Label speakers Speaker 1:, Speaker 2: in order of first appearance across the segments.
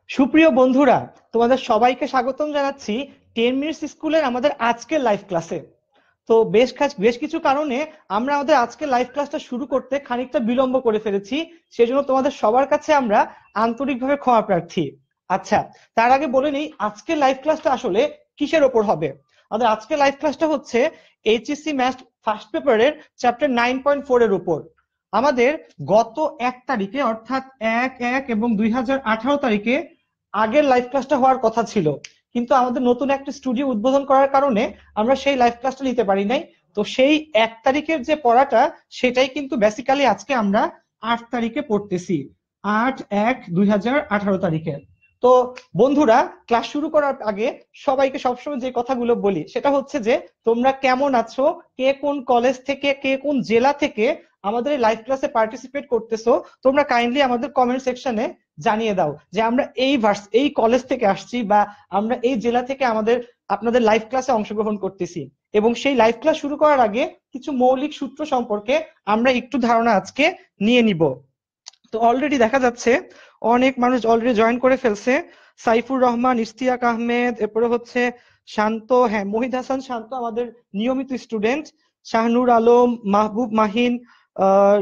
Speaker 1: সুপ্রিয় বন্ধুরা, তোমাদের সবাইকে স্বাগতম জানাচ্ছি 10 মিনিটস স্কুলের আমাদের আজকের লাইভ ক্লাসে। তো বেশ কিছু কারণে আমরা আমাদের আজকের লাইভ ক্লাসটা শুরু করতে খানিকটা বিলম্ব করে ফেলেছি। সেজন্য তোমাদের সবার কাছে আমরা আন্তরিকভাবে ক্ষমা প্রার্থী। আচ্ছা, তার আগে বলে নিই আজকের লাইভ ক্লাসটা আসলে কিসের ওপর হবে। আমাদের আজকের লাইভ ক্লাসটা হচ্ছে এইচএসসি ম্যাথ ফার্স্ট পেপারের চ্যাপ্টার 9.4 এর উপর। আমাদের গত 1 তারিখে অর্থাৎ 1/1 এবং 2018 তারিখে আগের লাইভ ক্লাসটা হওয়ার কথা ছিল, কিন্তু আমাদের নতুন একটা স্টুডিও উদ্বোধন করার কারণে আমরা সেই লাইভ ক্লাসটা নিতে পারি নাই। তো সেই 1 তারিখের যে পড়াটা সেটাই কিন্তু বেসিক্যালি আজকে আমরা 8 তারিখে পড়তেছি, 8/1/2018 তারিখে। তো বন্ধুরা, ক্লাস শুরু করার আগে সবাইকে সবসময় যে কথাগুলো বলি সেটা হচ্ছে যে তোমরা কেমন আছো, কে কোন কলেজ থেকে, কে কোন জেলা থেকে আমাদের এই লাইভ ক্লাসে পার্টিসিপেট করতেছো, তোমরা কাইন্ডলি আমাদের কমেন্ট সেকশনে জানিয়ে দাও যে আমরা এই কলেজ থেকে আসছি বা আমরা এই জেলা থেকে আপনাদের লাইভ ক্লাসে অংশগ্রহণ করতেছি। এবং সেই লাইভ ক্লাস শুরু করার আগে কিছু মৌলিক সূত্র সম্পর্কে আমরা একটু ধারণা আজকে নিয়ে নিব। তো অলরেডি দেখা যাচ্ছে অনেক মানুষ অলরেডি জয়েন করে ফেলছে। সাইফুর রহমান, ইশতিয়াক আহমেদ, এরপরে হচ্ছে শান্ত, হ্যাঁ মহিদ হাসান শান্ত আমাদের নিয়মিত স্টুডেন্ট, শাহনুর আলম, মাহবুব মাহিন,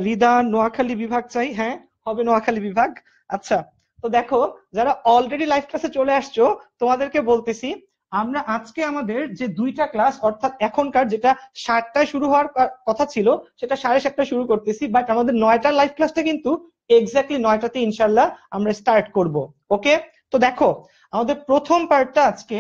Speaker 1: রিদা, নোয়াখালী বিভাগ চাই, হ্যাঁ হবে নোয়াখালী বিভাগ। আচ্ছা, তো দেখো যারা অলরেডি লাইভ ক্লাসে চলে আসছো তোমাদেরকে বলতেছি আমরা আজকে আমাদের যে 2টা ক্লাস অর্থাৎ এখনকার যেটা 7টায় শুরু হওয়ার কথা ছিল সেটা 7:30টায় শুরু করতেছি, বাট আমাদের 9টার লাইভ ক্লাসটা কিন্তু এক্স্যাক্টলি 9টাতে ইনশাল্লাহ আমরা স্টার্ট করব। ওকে, তো দেখো আমাদের প্রথম পার্টটা আজকে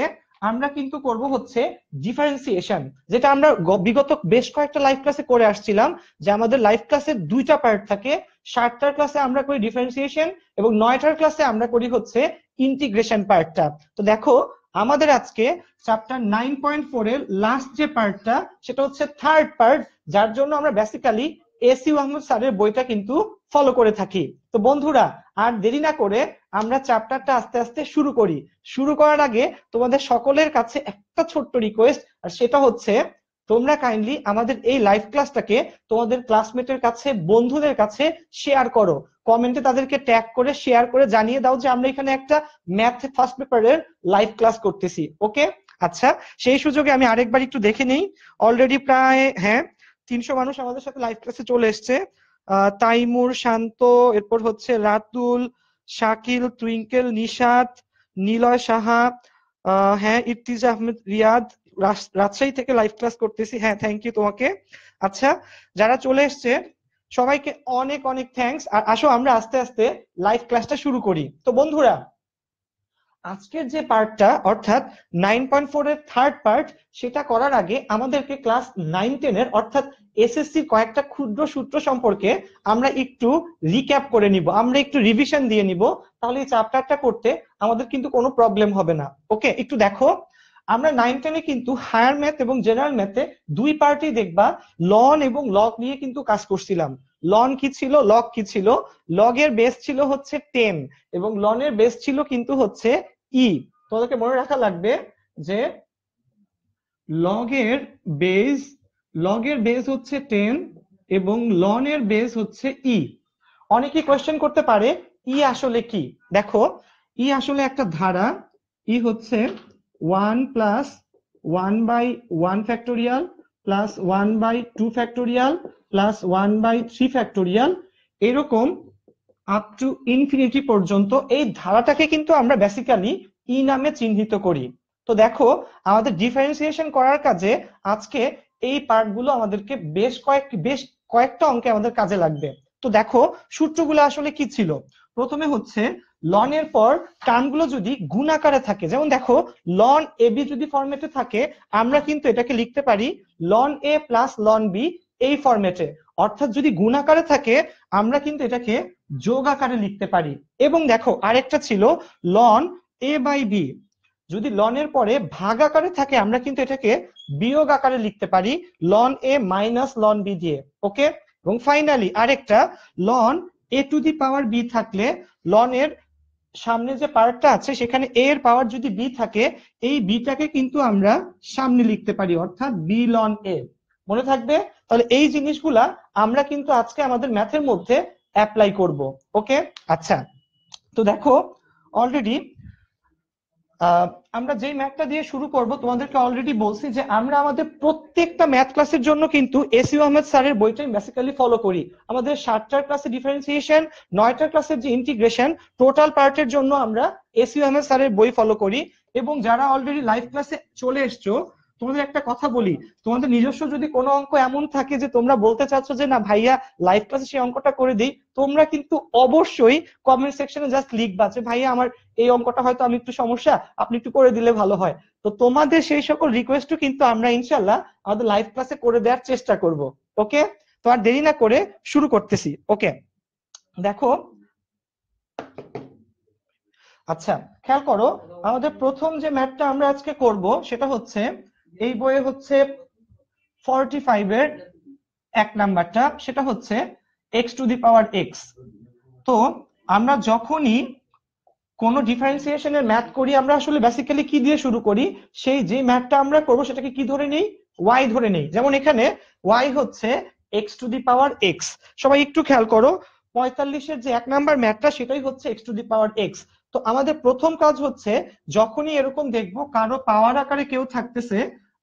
Speaker 1: আমরা কিন্তু করব হচ্ছে ডিফারেন্সিয়েশন, যেটা আমরা বিগত বেশ কয়েকটা লাইভ ক্লাসে করে আসছিলাম যে আমাদের লাইভ ক্লাসের 2টা পার্ট থাকে। 7টার ক্লাসে আমরা করি ডিফারেন্সিয়েশন এবং 9টার ক্লাসে আমরা করি হচ্ছে ইন্টিগ্রেশন পার্টটা। তো দেখো আমাদের আজকে চ্যাপ্টার 9.4 এর লাস্ট যে পার্টটা সেটা হচ্ছে থার্ড পার্ট, যার জন্য আমরা বেসিক্যালি এসি আহমদ স্যারের বইটা কিন্তু ফলো করে থাকি। তো বন্ধুরা, আর দেরি না করে আমরা চ্যাপ্টারটা আস্তে আস্তে শুরু করি। শুরু করার আগে তোমাদের সকলের কাছে একটা ছোট্ট রিকোয়েস্ট, আর সেটা হচ্ছে তোমরা কাইন্ডলি আমাদের এই লাইভ ক্লাসটাকে তোমাদের ক্লাসমেটের কাছে, বন্ধুদের কাছে শেয়ার করো। কমেন্টে তাদেরকে ট্যাগ করে শেয়ার করে জানিয়ে দাও যে আমরা এখানে একটা ম্যাথ ফার্স্ট পেপারের লাইভ ক্লাস করতেছি। ওকে, আচ্ছা, সেই সুযোগে আমি আরেকবার একটু দেখে নেই। অলরেডি প্রায়, হ্যাঁ, 300 মানুষ আমাদের সাথে লাইভ ক্লাসে চলে এসছে। তাইমুর, শান্ত, এরপর হচ্ছে রাতুল, শাকিল, টুইঙ্কেল, নিশাত, নিলয় সাহা, হ্যাঁ ইর্তিজা আহমেদ, রিয়াদ, রাজশাহী থেকে লাইভ ক্লাস করতেছি, হ্যাঁ থ্যাংক ইউ তোমাকে। আচ্ছা, যারা চলে এসছে সবাইকে অনেক অনেক থ্যাঙ্কস। আর আসো আমরা আস্তে আস্তে লাইভ ক্লাসটা শুরু করি। তো বন্ধুরা, আজকের যে পার্টটা অর্থাৎ 9.4 এর থার্ড পার্ট, সেটা করার আগে আমাদেরকে ক্লাস 9-10 এর অর্থাৎ এসএসসি কয়েকটা ক্ষুদ্র সূত্র সম্পর্কে আমরা একটু রিক্যাপ করে নিব, আমরা একটু রিভিশন দিয়ে নিব। তাহলে এই চ্যাপ্টারটা করতে আমাদের কিন্তু কোনো প্রবলেম হবে না। ওকে, একটু দেখো আমরা 9-10-এ কিন্তু হায়ার ম্যাথ এবং জেনারেল ম্যাথে দুই পার্টি দেখবা লন এবং লগ নিয়ে কিন্তু কাজ করছিলাম। লন কি ছিল, লগ কি ছিল? লগের বেস ছিল হচ্ছে 10 এবং লনের বেস ছিল কিন্তু হচ্ছে ই। তোমাদেরকে মনে রাখা লাগবে যে লগের বেস লগের বেস হচ্ছে 10 এবং লনের বেস হচ্ছে ই। অনেকেই কোয়েশ্চেন করতে পারে ই আসলে কি। দেখো, ই আসলে একটা ধারা। ই হচ্ছে 1+1/1 factorial plus 1/2 factorial plus 1/3 factorial, এরকম আপ টু ইনফিনিটি পর্যন্ত এই ধারাটাকে কিন্তু আমরা বেসিক্যালি ই নামে চিহ্নিত করি। তো দেখো আমাদের ডিফারেন্সিয়েশন করার কাজে আজকে এই পার্টগুলো আমাদেরকে বেশ কয়েকটা অঙ্কে আমাদের কাজে লাগবে। তো দেখো সূত্রগুলো আসলে কি ছিল। প্রথমে হচ্ছে লনের পর টার্মগুলো যদি গুণ আকারে থাকে, যেমন দেখো লন এ বি যদি ফরম্যাটে থাকে আমরা কিন্তু এটাকে লিখতে পারি লন এ প্লাস লন বি এই ফরম্যাটে। অর্থাৎ যদি গুণ আকারে থাকে আমরা কিন্তু এটাকে যোগ আকারে লিখতে পারি। এবং দেখো আরেকটা ছিল লন এ বাই বি, যদি লনের পরে ভাগ আকারে থাকে আমরা কিন্তু এটাকে বিয়োগ আকারে লিখতে পারি ln a minus ln b দিয়ে। ওকে, এবং ফাইনালি আরেকটা ln a to the power b থাকলে লনের সামনে যে পাওয়ারটা আছে সেখানে এ এর পাওয়ার যদি বি থাকে এই বিটাকে কিন্তু আমরা সামনে লিখতে পারি অর্থাৎ বি লন এ। মনে থাকবে? তাহলে এই জিনিসগুলা আমরা কিন্তু আজকে আমাদের ম্যাথের মধ্যে অ্যাপ্লাই করব। ওকে, আচ্ছা, তো দেখো অলরেডি আমরা যেই ম্যাথটা দিয়ে শুরু করব তোমাদেরকে অলরেডি বলছি যে আমরা আমাদের প্রত্যেকটা ম্যাথ ক্লাসের জন্য কিন্তু এসইউ আহমেদ স্যারের বইটাই বেসিক্যালি ফলো করি। আমাদের 7টার ক্লাসে ডিফারেন্সিয়েশন, 9টার ক্লাসের যে ইন্টিগ্রেশন, টোটাল পার্টের জন্য আমরা এসইউ আহমেদ স্যারের বই ফলো করি। এবং যারা অলরেডি লাইভ ক্লাসে চলে এসছো, তোমাদের একটা কথা বলি, তোমাদের নিজস্ব যদি কোনো অঙ্ক এমন থাকে যে তোমরা বলতে চাচ্ছ যে না ভাইয়া লাইভ ক্লাসে সেই অঙ্কটা করে দিই, তোমরা কিন্তু অবশ্যই কমেন্ট সেকশনে জাস্ট লিখবা যে ভাইয়া আমার এই অঙ্কটা হয়তো আমি একটু সমস্যা, আপনি একটু করে দিলে ভালো হয়। তো তোমাদের সেই সকল রিকোয়েস্টও কিন্তু আমরা ইনশাল্লাহ আমাদের লাইভ ক্লাসে করে দেওয়ার চেষ্টা করব। ওকে, তো আর দেরি না করে শুরু করতেছি। ওকে, দেখো, আচ্ছা খেয়াল করো, আমাদের প্রথম যে ম্যাথটা আমরা আজকে করব সেটা হচ্ছে এই বইয়ে হচ্ছে 45 এর 1 নাম্বারটা, সেটা হচ্ছে x to the power x। তো আমরা যখনই কোনো ডিফারেন্সিয়েশনের ম্যাথ করি আমরা আসলে বেসিক্যালি কি দিয়ে শুরু করি, সেই যে ম্যাথটা আমরা করব সেটাকে কি ধরে নেই, y ধরে নেই। যেমন এখানে y হচ্ছে x to the power x। সবাই একটু খেয়াল করো, 45 এর যে 1 নাম্বার ম্যাথটা সেটাই হচ্ছে x to the power x। তো আমাদের প্রথম কাজ হচ্ছে, যখনই এরকম দেখবো কারো পাওয়ার আকারে কেউ থাকতেছে,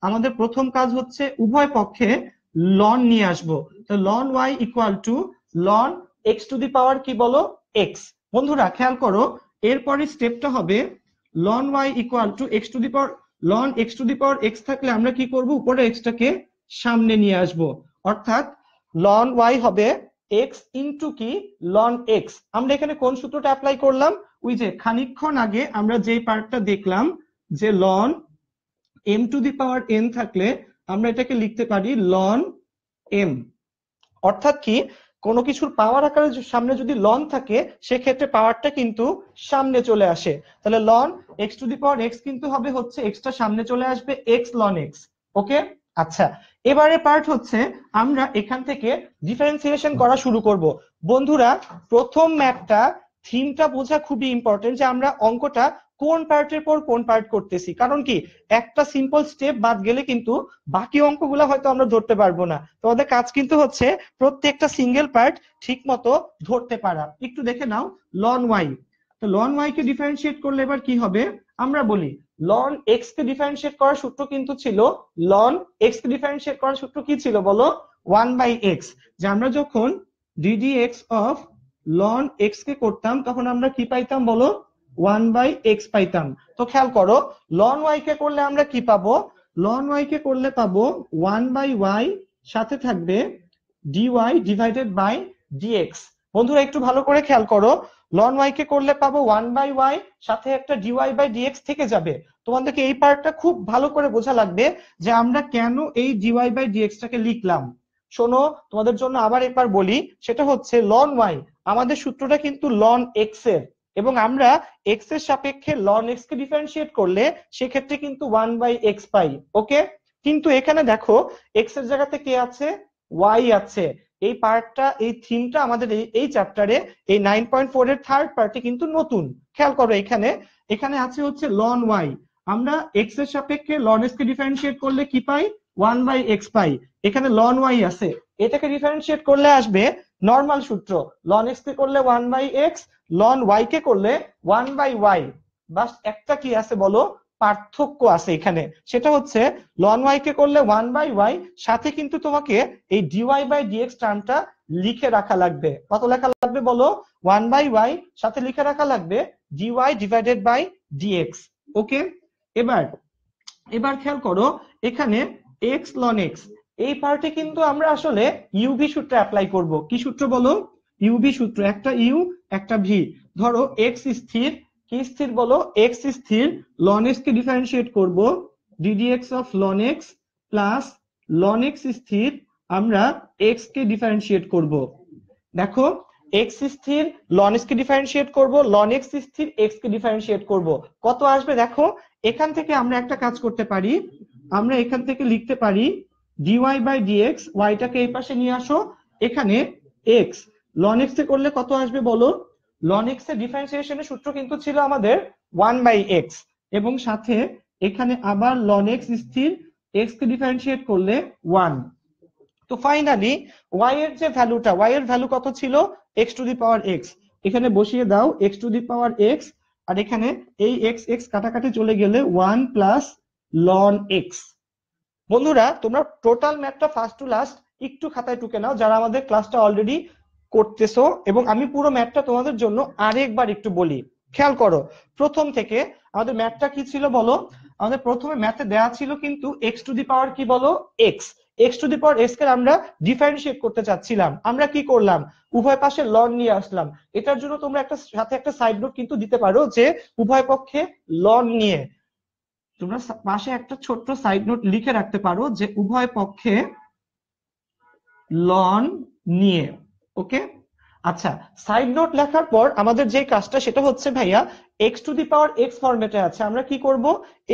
Speaker 1: আমাদের প্রথম কাজ হচ্ছে উভয় পক্ষে লন নিয়ে আসবো। তো ln y equal to ln x to the power কি বলো, x। বন্ধুরা খেয়াল করো, এরপরে স্টেপটা হবে ln y equal to x to the power ln x to the power x থাকলে আমরা কি করব, উপরে x টাকে সামনে নিয়ে আসব, অর্থাৎ লন y হবে x ইনটু কি লন x। আমরা এখানে কোন সূত্রটা অ্যাপ্লাই করলাম, ওই যে খানিকক্ষণ আগে আমরা যেই পার্টটা দেখলাম যে ln m to the power n থাকলে আমরা এটাকে লিখতে পারি লন m। অর্থাৎ কি, কোনো কিছুর পাওয়ার আকারে সামনে যদি লন থাকে সেক্ষেত্রে পাওয়ারটা কিন্তু সামনে চলে আসে। তাহলে ln x to the power x কিন্তু হবে হচ্ছে এক্সটা সামনে চলে আসবে, এক্স লন এক্স। ওকে, আচ্ছা এবারে পার্ট হচ্ছে আমরা এখান থেকে ডিফারেন্সিয়েশন করা শুরু করব। বন্ধুরা প্রথম ম্যাথটা থিমটা বোঝা খুবই ইম্পর্টেন্ট, যে আমরা অঙ্কটা কোন পার্টের পর কোন পার্ট করতেছি। কারণ কি, একটা সিম্পল স্টেপ বাদ গেলে কিন্তু বাকি অঙ্কগুলো হয়তো আমরা ধরতে পারবো না। তোমাদের কাজ কিন্তু হচ্ছে প্রত্যেকটা সিঙ্গেল পার্ট ঠিক মতো ধরতে পারা। একটু দেখে নাও লন ওয়াই। তো লন ওয়াই কে ডিফারেন্সিয়েট করলে এবার কি হবে, আমরা বলি লন এক্স কে ডিফারেন্সিয়েট করার সূত্র কিন্তু ছিল, লন এক্স কে ডিফারেন্সিয়েট করার সূত্র কি ছিল বলো, 1/x। যে আমরা যখন ddx অফ লন এক্স কে করতাম তখন আমরা কি পাইতাম বলো, 1/x পাইতাম। তো খেয়াল করো, লন ওয়াই কে করলে আমরা কি পাবো, লন ওয়াই কে করলে পাবো 1/y, সাথে থাকবে dy ডিভাইডেড বাই dx। বন্ধুরা একটু ভালো করে খেয়াল করো, লন ওয়াই কে করলে পাবো 1/y, সাথে একটা dy বাই dx থেকে যাবে। তোমাদেরকে এই পার্টটা খুব ভালো করে বোঝা লাগবে যে আমরা কেন এই dy বাই dx টাকে লিখলাম। শোনো, তোমাদের জন্য আবার একবার বলি, সেটা হচ্ছে লন ওয়াই, আমাদের সূত্রটা কিন্তু লন এক্স এর, এবং আমরা এক্স এর সাপেক্ষে লন এক্স কে ডিফারেন্সিয়েট করলে সেক্ষেত্রে কিন্তু 1/x পাই। ওকে, কিন্তু এখানে দেখো এক্স এর জায়গাতে কে আছে, ওয়াই আছে। এই পার্টটা, এই থিমটা আমাদের এই চ্যাপ্টারে এই 9.4 এর থার্ড পার্টে কিন্তু নতুন। খেয়াল করো এখানে, এখানে আছে হচ্ছে লন ওয়াই, আমরা এক্স এর সাপেক্ষে লন এক্স কে ডিফারেন্সিয়েট করলে কি পাই, 1/x পাই। এখানে লন ওয়াই আছে, এটাকে ডিফারেন্সিয়েট করলে আসবে নর্মাল সূত্র, লন এক্স কে করলে 1/x, লন ওয়াই কে করলে 1/y। বাস একটা কি আছে বলো, পার্থক্য আছে এখানে, সেটা হচ্ছে লন ওয়াই কে করলে 1/y, সাথে কিন্তু তোমাকে এই dy বাই dx টার্মটা লিখে রাখা লাগবে। কত লেখা লাগবে বলো, 1/y, সাথে লিখে রাখা লাগবে dy ডিভাইডেড বাই dx। ওকে, এবার এবার খেয়াল করো, এখানে x ln x, এই পার্টে কিন্তু আমরা আসলে ইউভি সূত্র অ্যাপ্লাই করব। কি সূত্র বলো, ইউভি সূত্র, একটা ইউ একটা ভি। ধরো x স্থির, কি স্থির বলো, x স্থির, ln x কে ডিফারেন্সিয়েট করব ddx of ln x plus ln x স্থির, আমরা x কে ডিফারেন্সিয়েট করব। দেখো x স্থির ln x কে ডিফারেন্সিয়েট করব, ln x স্থির x কে ডিফারেন্সিয়েট করব, কত আসবে দেখো। এখান থেকে আমরা একটা কাজ করতে পারি, আমরা এখান থেকে লিখতে পারি dy বাই dx, y টাকে এই পাশে নিয়ে আসো, এখানে x ln x এ করলে কত আসবে বলো, ln x এর ডিফারেন্সিয়েশনের সূত্র কিন্তু ছিল আমাদের 1/x, এবং সাথে এখানে আবার ln x স্থির, x কে ডিফারেন্সিয়েট করলে 1। তো ফাইনালি y এর যে ভ্যালুটা, y এর ভ্যালু কত ছিল, x to the power x, এখানে বসিয়ে দাও x to the power x, আর এখানে এই এক্স এক্স কাটাকাটি চলে গেলে 1 প্লাস লন এক্স। বন্ধুরা তোমরা টোটাল ম্যাথটা ফার্স্ট টু লাস্ট একটু খাতায় টুকে নাও যারা আমাদের ক্লাসটা অলরেডি করতেছো, এবং আমি পুরো ম্যাথটা তোমাদের জন্য আরেকবার একটু বলি, খেয়াল করো। প্রথম থেকে আমাদের ম্যাথটা কি ছিল বলো? আমাদের প্রথমে ম্যাথে দেয়া ছিল কিন্তু এক্স টু দি পাওয়ার কি বলো, x. X to the power x কে আমরা ডিফারেন্সিয়েট করতে চাচ্ছিলাম। আমরা কি করলাম, উভয় পাশে লন নিয়ে আসলাম। এটার জন্য তোমরা একটা সাথে একটা সাইড নোট কিন্তু দিতে পারো যে উভয় পক্ষে লন নিয়ে, তোমরা পাশে একটা ছোট্ট সাইড নোট লিখে রাখতে পারো যে উভয় পক্ষে লন নিয়ে। ওকে, আচ্ছা, সাইড নোট লেখার পর আমাদের যে কাজটা সেটা হচ্ছে ভাইয়া x to the power x ফরম্যাটে আছে, আমরা কি করব,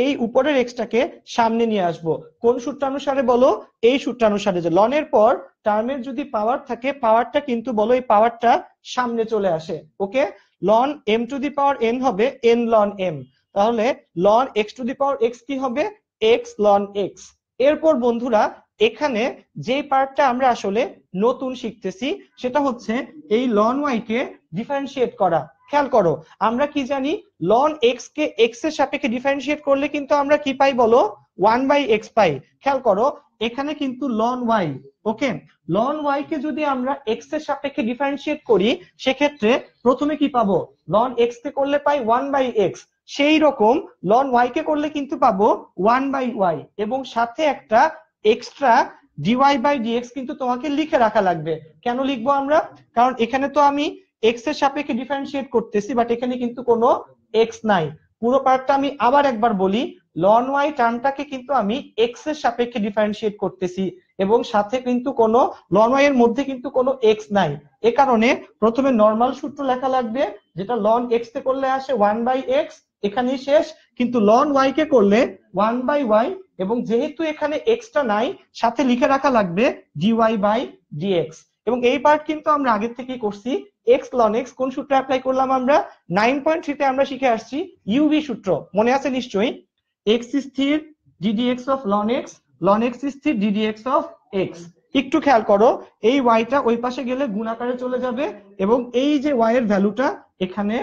Speaker 1: এই উপরের এক্সটাকে সামনে নিয়ে আসব। কোন সূত্রানুসারে বলো? এই সূত্রানুসারে, যে লনের পর টার্মের যদি পাওয়ার থাকে পাওয়ারটা কিন্তু বলো এই পাওয়ারটা সামনে চলে আসে। Okay, ln m to the power n হবে এন লন এম, তাহলে ln x to the power x কি হবে, এক্স লন এক্স। এরপর বন্ধুরা এখানে যে পার্টটা আমরা আসলে নতুন শিখতেছি সেটা হচ্ছে এই লন ওয়াই কে ডিফারেন্সিয়েট করা। খেয়াল করো, আমরা কি জানি, লন এক্স কে এক্স এর সাপেক্ষে ডিফারেন্সিয়েট করলে কিন্তু আমরা কি পাই বলো, 1/x পাই। খেয়াল করো এখানে কিন্তু লন ওয়াই, ওকে, লন ওয়াই কে যদি আমরা এক্স এর সাপেক্ষে ডিফারেন্সিয়েট করি সেক্ষেত্রে প্রথমে কি পাবো, লন এক্স কে করলে পাই 1/x, সেই রকম লন ওয়াই কে করলে কিন্তু পাবো 1/y, এবং সাথে একটা এক্সট্রা dy/dx কিন্তু তোমাকে লিখে রাখা লাগবে। কেন লিখবো আমরা, কারণ এখানে তো আমি এক্স এর সাপেক্ষে ডিফারেন্সিয়েট করতেছি, বাট এখানে কিন্তু কোনো এক্স নাই। পুরো পার্টটা আমি আবার একবার বলি, লন ওয়াই টার্মটাকে কিন্তু আমি এক্স এর সাপেক্ষে ডিফারেন্সিয়েট করতেছি এবং সাথে কিন্তু কোনো লন ওয়াই এর মধ্যে কিন্তু কোনো এক্স নাই। এ কারণে প্রথমে নরমাল সূত্র লেখা লাগবে, যেটা লন এক্স কে করলে আসে 1/x, এখানেই শেষ। কিন্তু লন ওয়াই কে করলে 1/y, এবং যেহেতু এখানে এক্সটা নাই সাথে লিখে রাখা লাগবে dy/dx। এবং এই পার্ট কিন্তু আমরা আগে থেকেই করছি। এক্স লন এক্স কোন সূত্র অ্যাপ্লাই করলাম আমরা, 9.3 তে আমরা শিখে আসছি ইউভি সূত্র, মনে আছে নিশ্চয়ই। এক্স স্থির ddx অফ লন এক্স স্থির ddx অফ এক্স। একটু খেয়াল করো, এই ওয়াইটা ওই পাশে গেলে গুণ আকারে চলে যাবে এবং এই যে ওয়াই এর ভ্যালুটা এখানে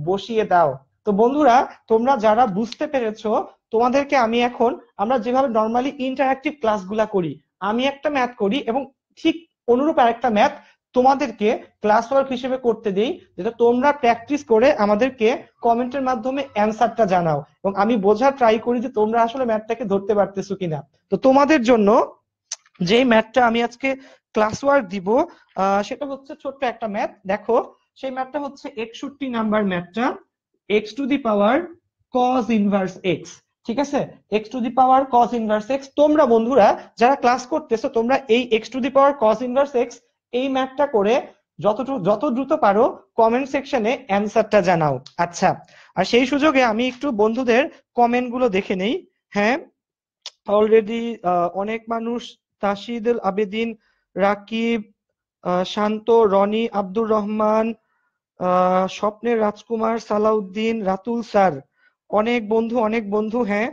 Speaker 1: বসিয়ে দাও। তো বন্ধুরা তোমরা যারা বুঝতে পেরেছো, তোমাদেরকে আমি এখন, আমরা যেভাবে নর্মালি ইন্টারঅ্যাক্টিভ ক্লাসগুলা করি, আমি একটা ম্যাথ করি এবং ঠিক অনুরূপ আরেকটা ম্যাথ তোমাদেরকে ক্লাস ওয়ার্ক হিসেবে করতে দেই, যেটা তোমরা প্র্যাকটিস করে আমাদেরকে কমেন্টের মাধ্যমে অ্যান্সারটা জানাও, এবং আমি বোঝার ট্রাই করি যে তোমরা আসলে ম্যাথটাকে ধরতে পারতেছো কিনা। তো তোমাদের জন্য যে ম্যাথটা আমি আজকে ক্লাস ওয়ার্ক দিব সেটা হচ্ছে ছোট্ট একটা ম্যাথ। দেখো সেই ম্যাথটা হচ্ছে 61 নাম্বার ম্যাথটা, x to the power cos inverse x। ঠিক আছে, x to the power cos inverse x। তোমরা বন্ধুরা যারা ক্লাস করতেছো তোমরা এই x to the power cos inverse x এই ম্যাথটা করে যত দ্রুত পারো কমেন্ট সেকশনে অ্যানসারটা জানাও। আচ্ছা, আর সেই সুযোগে আমি একটু বন্ধুদের কমেন্ট গুলো দেখে নেই। হ্যাঁ, অলরেডি অনেক মানুষ, তাশিদুল আবেদিন, রাকিব, শান্ত, রনি, আব্দুর রহমান, স্বপ্নের রাজকুমার, সালাউদ্দিন, রাতুল স্যার, অনেক বন্ধু হ্যাঁ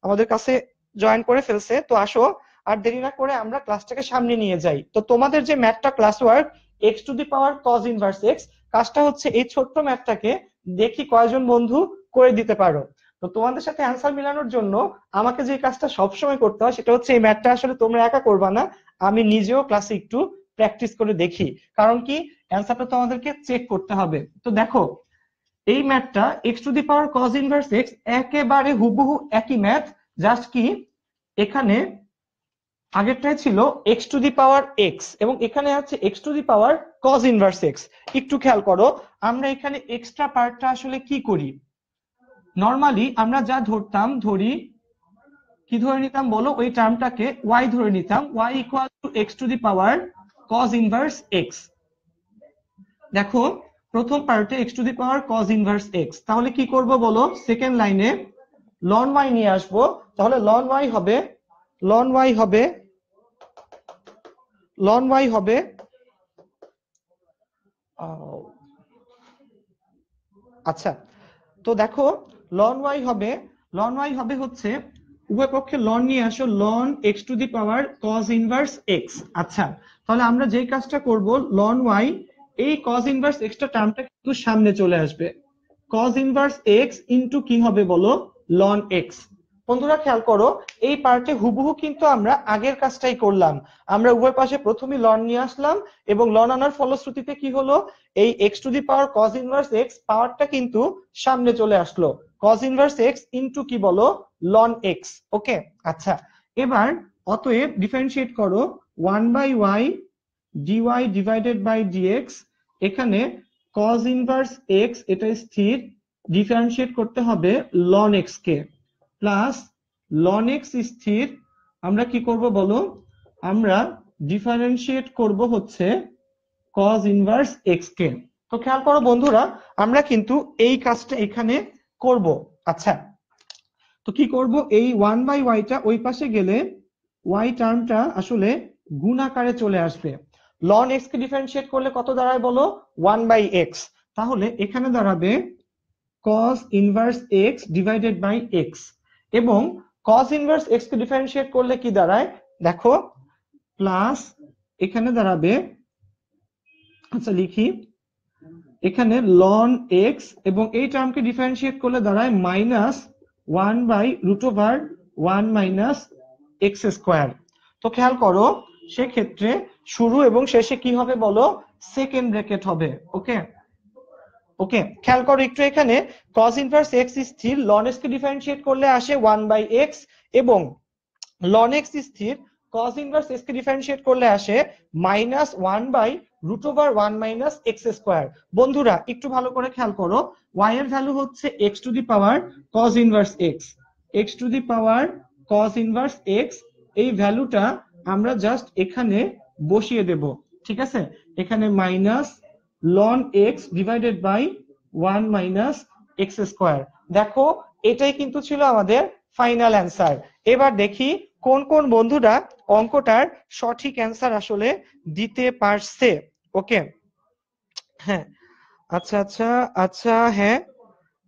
Speaker 1: আমাদের কাছে জয়েন করে ফেলছে। তো আসো আর দেরি না করে আমরা ক্লাসটাকে সামনে নিয়ে যাই। তো তোমাদের যে ম্যাথটা class work x to the power cos inverse x, কাজটা হচ্ছে এই ছোট্ট ম্যাথটাকে দেখি কয়জন বন্ধু করে দিতে পারো। তো তোমাদের সাথে অ্যান্সার মিলানোর জন্য আমাকে যে কাজটা সবসময় করতে হয় সেটা হচ্ছে এই ম্যাথটা আসলে তোমরা একা করবা না, আমি নিজেও ক্লাসে একটু প্র্যাকটিস করে দেখি, কারণ কি অ্যান্সারটা তো আমাদেরকে চেক করতে হবে। তো দেখো এই ম্যাথটা x to the power cos inverse x একেবারে হুবহু একই ম্যাথ, জাস্ট কি এখানে আগেরটাই ছিল x to the power x এবং এখানে আছে x to the power cos inverse x. একটু খেয়াল করো, আমরা এখানে এক্সট্রা পার্টটা আসলে কি করি, নরমালি আমরা যা ধরতাম, কি ধরে নিতাম বলো, ওই টার্মটাকে ওয়াই ধরে নিতাম, y equal to x to the power cos inverse x. দেখো প্রথম পার্টে x to the power cos inverse x, তাহলে কি করব বলো, সেকেন্ড লাইনে লন ওয়াই নিয়ে আসবো, তাহলে লন ওয়াই হবে আচ্ছা, তো দেখো লন ওয়াই হবে হচ্ছে উভয় পক্ষে লন নিয়ে আসো, ln x to the power cos inverse x. আচ্ছা, তাহলে আমরা যেই কাজটা করব, লন ওয়াই এই কজ ইনভার্স এক্সটা টার্মটা কিন্তু সামনে চলে আসবে, cos ইনভার্স x ইনটু কি হবে বলো, ln x। বন্ধুরা খেয়াল করো, এই পার্টে হুবহু কিন্তু আমরা আগের কাজটাই করলাম। আমরা উভয় পাশে প্রথমে লন নিয়ে আসলাম এবং লন আনার ফলশ্রুতিতে কি হলো, এই x to the power cos inverse x পাওয়ারটা কিন্তু সামনে চলে আসলো, cos ইনভার্স x ইনটু কি বলো, ln x। ওকে, আচ্ছা এবার অতএব ডিফারেন্সিয়েট করো 1/y dy divided by dx। এখানে cos ইনভার্স x এটা স্থির, ডিফারেন্সিয়েট করতে হবে ln x কে, প্লাস ln x স্থির, আমরা কি করব বলো, আমরা ডিফারেন্সিয়েট করব হচ্ছে cos ইনভার্স x কে। তো খেয়াল করো বন্ধুরা, আমরা কিন্তু এই কাজটা এখানে করব। আচ্ছা, তো কি করব, এই 1/y টা ওই পাশে গেলে y টার্মটা আসলে গুণ আকারে চলে আসবে। ln x কে ডিফারেন্সিয়েট করলে কত দাঁড়ায় বলো, 1/x। তাহলে এখানে দাঁড়াবে cos inverse x divided by x, এবং cos ইনভার্স x কে ডিফারেন্সিয়েট করলে কি দাঁড়ায় দেখো, প্লাস এখানে দাঁড়াবে, আচ্ছা লিখি, এখানে ln x এবং এই টার্মকে ডিফারেন্সিয়েট করলে দাঁড়ায় মাইনাস 1/√1 মাইনাস এক্স স্কোয়ার। তো খেয়াল করো, সেক্ষেত্রে শুরু এবং শেষে কি হবে বলো, সেকেন্ড ব্র্যাকেট হবে। ওকে ওকে, খেয়াল করো একটু, এখানে cos ইনভার্স x স্থির, ln x কে ডিফারেন্সিয়েট করলে আসে 1/x, এবং ln x স্থির, cos ইনভার্স x কে ডিফারেন্সিয়েট করলে আসে মাইনাস 1/√1 মাইনাস এক্স স্কোয়ার। বন্ধুরা একটু ভালো করে খেয়াল করো, y এর ভ্যালু হচ্ছে x to the power cos inverse x, x to the power cos inverse x, এই ভ্যালুটা আমরা জাস্ট এখানে বসিয়ে দেব, ঠিক আছে, এখানে minus ln x divided by 1 minus x square. দেখো এটাই কিন্তু ছিল আমাদের ফাইনাল অ্যান্সার। এবার দেখি কোন কোন বন্ধুরা অঙ্কটার সঠিক অ্যান্সার আসলে দিতে পারছে। ওকে, হ্যাঁ, আচ্ছা আচ্ছা আচ্ছা, হ্যাঁ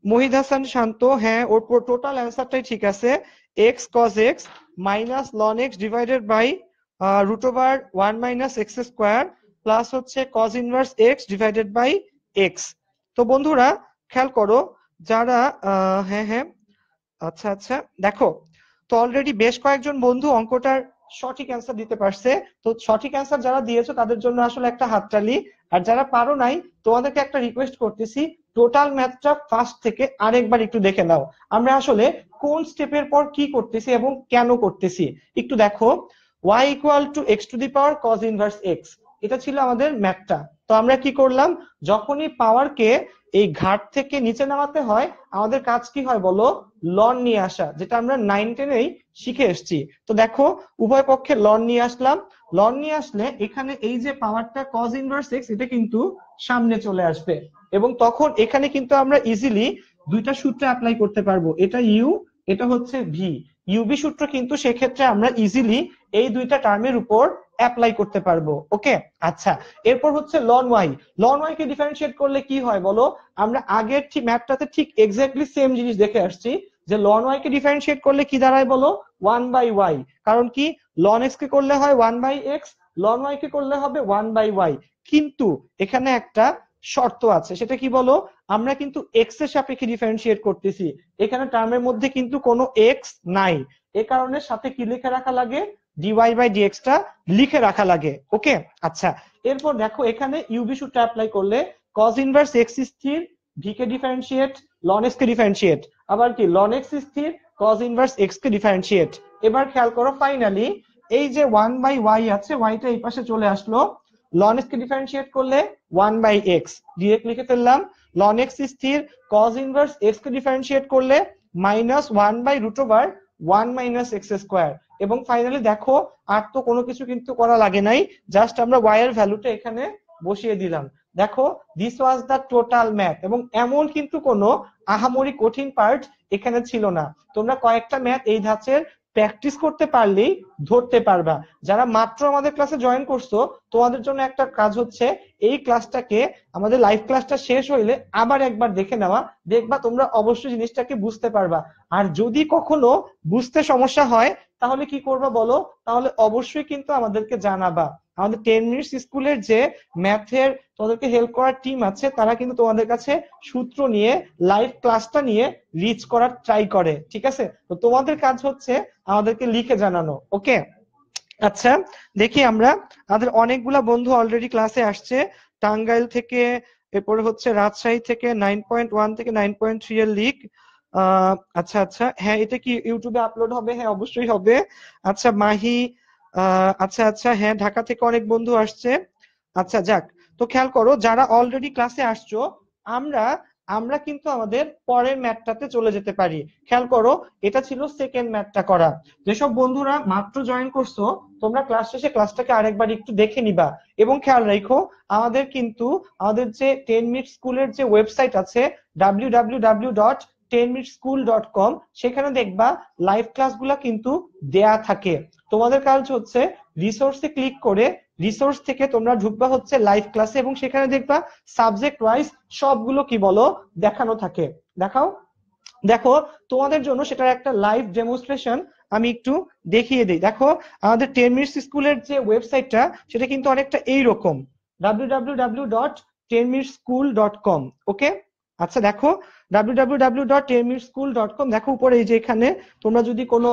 Speaker 1: মহিদ হাসান শান্ত, হ্যাঁ ওর টোটাল অ্যান্সারটাই ঠিক আছে, x cos x minus ln x divided by √1 minus x square plus হচ্ছে cos inverse x divided by x। তো বন্ধুরা খেয়াল করো, যারা হ্যাঁ হ্যাঁ, আচ্ছা আচ্ছা, দেখো তো অলরেডি বেশ কয়েকজন বন্ধু অঙ্কটার সঠিক অ্যান্সার দিতে পারছে। তো সঠিক অ্যান্সার যারা দিয়েছো তাদের জন্য আসলে একটা হাততালি, আর যারা পারো নাই তোমাদেরকে একটা রিকোয়েস্ট করতেছি, টোটাল ম্যাথটা ফার্স্ট থেকে আরেকবার একটু দেখে নাও, আমরা আসলে কোন স্টেপের পর কি করতেছি এবং কেন করতেছি। একটু দেখো, y equal to x to the power cos inverse x, এটা ছিল আমাদের ম্যাথটা। তো আমরা কি করলাম, যখনই পাওয়ারকে এই ঘাট থেকে নিচে নামাতে হয় আমাদের কাজ কি হয় বলো, লন নিয়ে আসা, যেটা আমরা 9-10-এই শিখে এসেছি। তো দেখো উভয় পক্ষে লন নিয়ে আসলাম, লন নিয়ে আসলে এখানে এই যে পাওয়ারটা cos ইনভার্স x এটা কিন্তু সামনে চলে আসবে, এবং তখন এখানে কিন্তু আমরা ইজিলি দুইটা সূত্র অ্যাপ্লাই করতে পারবো, এটা ইউ, এটা হচ্ছে ভি, ইউবি সূত্র কিন্তু সেক্ষেত্রে আমরা ইজিলি এই দুইটা টার্মের উপর অ্যাপ্লাই করতে পারবো। ওকে, আচ্ছা এরপর হচ্ছে ln y, ln y কে ডিফারেন্সিয়েট করলে কি হয় বলো, আমরা আগের ঠিক ম্যাথটাতে ঠিক এক্স্যাক্টলি সেম জিনিস দেখে আসছি, যে ln y কে ডিফারেন্সিয়েট করলে কি দাঁড়ায় বলো, 1/y, কারণ কি ln x কে করলে হয় 1/x, ln y কে করলে হবে 1/y, কিন্তু এখানে একটা শর্ত আছে, সেটা কি বলো, আমরা কিন্তু x এর সাপেক্ষে ডিফারেন্সিয়েট করতেছি, এখানে টার্মের মধ্যে কিন্তু কোনো x নাই, এ কারণে সাথে কি লিখে রাখা লাগে, dy বাই dx টা লিখে রাখা লাগে। ওকে, আচ্ছা এরপর দেখো এখানে ইউবি সূত্র অ্যাপ্লাই করলে cos ইনভার্স x স্থির, v কে ডিফারেন্সিয়েট, ln x কে ডিফারেন্সিয়েট, আবার কি ln x স্থির, cos ইনভার্স x কে ডিফারেন্সিয়েট। এবার খেয়াল করো, ফাইনালি এই যে 1/y আছে, y টা এই পাশে চলে আসলো, ln x কে ডিফারেন্সিয়েট করলে 1/x ডিরেক্ট লিখে ফেললাম, ln x স্থির, cos ইনভার্স x কে ডিফারেন্সিয়েট করলে মাইনাস 1/√1 মাইনাস এক্স স্কোয়ার, এবং ফাইনালি দেখো আর তো কোনো কিছু কিন্তু করা লাগে নাই, জাস্ট আমরা y এর ভ্যালুটা এখানে বসিয়ে দিলাম। দেখো this was the total math, এবং এমন কিন্তু কোনো আহামরি কঠিন পার্ট এখানে ছিল না। তোমরা কয়েকটা ম্যাথ এই ধাঁচের প্র্যাকটিস করতে পারলেই ধরতে পারবা। যারা মাত্র আমাদের ক্লাসে জয়েন করছো তোমাদের জন্য একটা কাজ হচ্ছে, এই ক্লাসটাকে আমাদের লাইভ ক্লাসটা শেষ হইলে আবার একবার দেখে নেওয়া, দেখবা তোমরা অবশ্যই জিনিসটাকে বুঝতে পারবা। আর যদি কখনো বুঝতে সমস্যা হয় তাহলে কি করবা বলো, তাহলে অবশ্যই কিন্তু আমাদেরকে জানাবা। আমাদের 10 মিনিটস স্কুলের যে ম্যাথের তোমাদেরকে হেল্প করার টিম আছে, তারা কিন্তু তোমাদের কাছে সূত্র নিয়ে লাইভ ক্লাসটা নিয়ে রিচ করার ট্রাই করে। ঠিক আছে, তো তোমাদের কাজ হচ্ছে আমাদেরকে লিখে জানানো। ওকে, আচ্ছা দেখি আমরা, আমাদের অনেকগুলা বন্ধু অলরেডি ক্লাসে আসছে। টাঙ্গাইল থেকে, এরপরে হচ্ছে রাজশাহী থেকে, 9.1 থেকে 9.3 এর লিগ। আচ্ছা আচ্ছা, হ্যাঁ এটা কি ইউটিউবে আপলোড হবে? হ্যাঁ অবশ্যই হবে। আচ্ছা মাহি, আচ্ছা আচ্ছা, হ্যাঁ ঢাকা থেকে অনেক বন্ধু আসছে। আচ্ছা যাক, তো খেয়াল করো যারা অলরেডি ক্লাসে আসছো, আমরা আমরা কিন্তু আমাদের পরের ম্যাথটাতে চলে যেতে পারি। খেয়াল করো, এটা ছিল সেকেন্ড ম্যাথটা করা। যেসব বন্ধুরা মাত্র জয়েন করছো, তোমরা ক্লাস শেষে ক্লাসটাকে আরেকবার একটু দেখে নিবা। এবং খেয়াল রাখো, আমাদের কিন্তু আমাদের যে 10 মিনিট স্কুলের যে ওয়েবসাইট আছে www.10minuteschool.com, সেখানে দেখবা লাইভ ক্লাসগুলো কিন্তু দেয়া থাকে। তোমাদের কাজ হচ্ছে রিসোর্সে ক্লিক করে রিসোর্স থেকে তোমরা ঢুকবা হচ্ছে লাইভ ক্লাসে, এবং সেখানে দেখবা সাবজেক্ট ওয়াইজ সবগুলো কি বলো দেখানো থাকে। দেখাও, দেখো তোমাদের জন্য সেটার একটা লাইভ ডেমনস্ট্রেশন আমি একটু দেখিয়ে দিই। দেখো আমাদের 10 মিনিটস স্কুলের যে ওয়েবসাইটটা, সেটা কিন্তু অনেকটা এইরকম, www.10minuteschool.com। ওকে, আচ্ছা দেখো www.10minuteschool.com, দেখো উপরে এই যে এখানে তোমরা যদি কোনো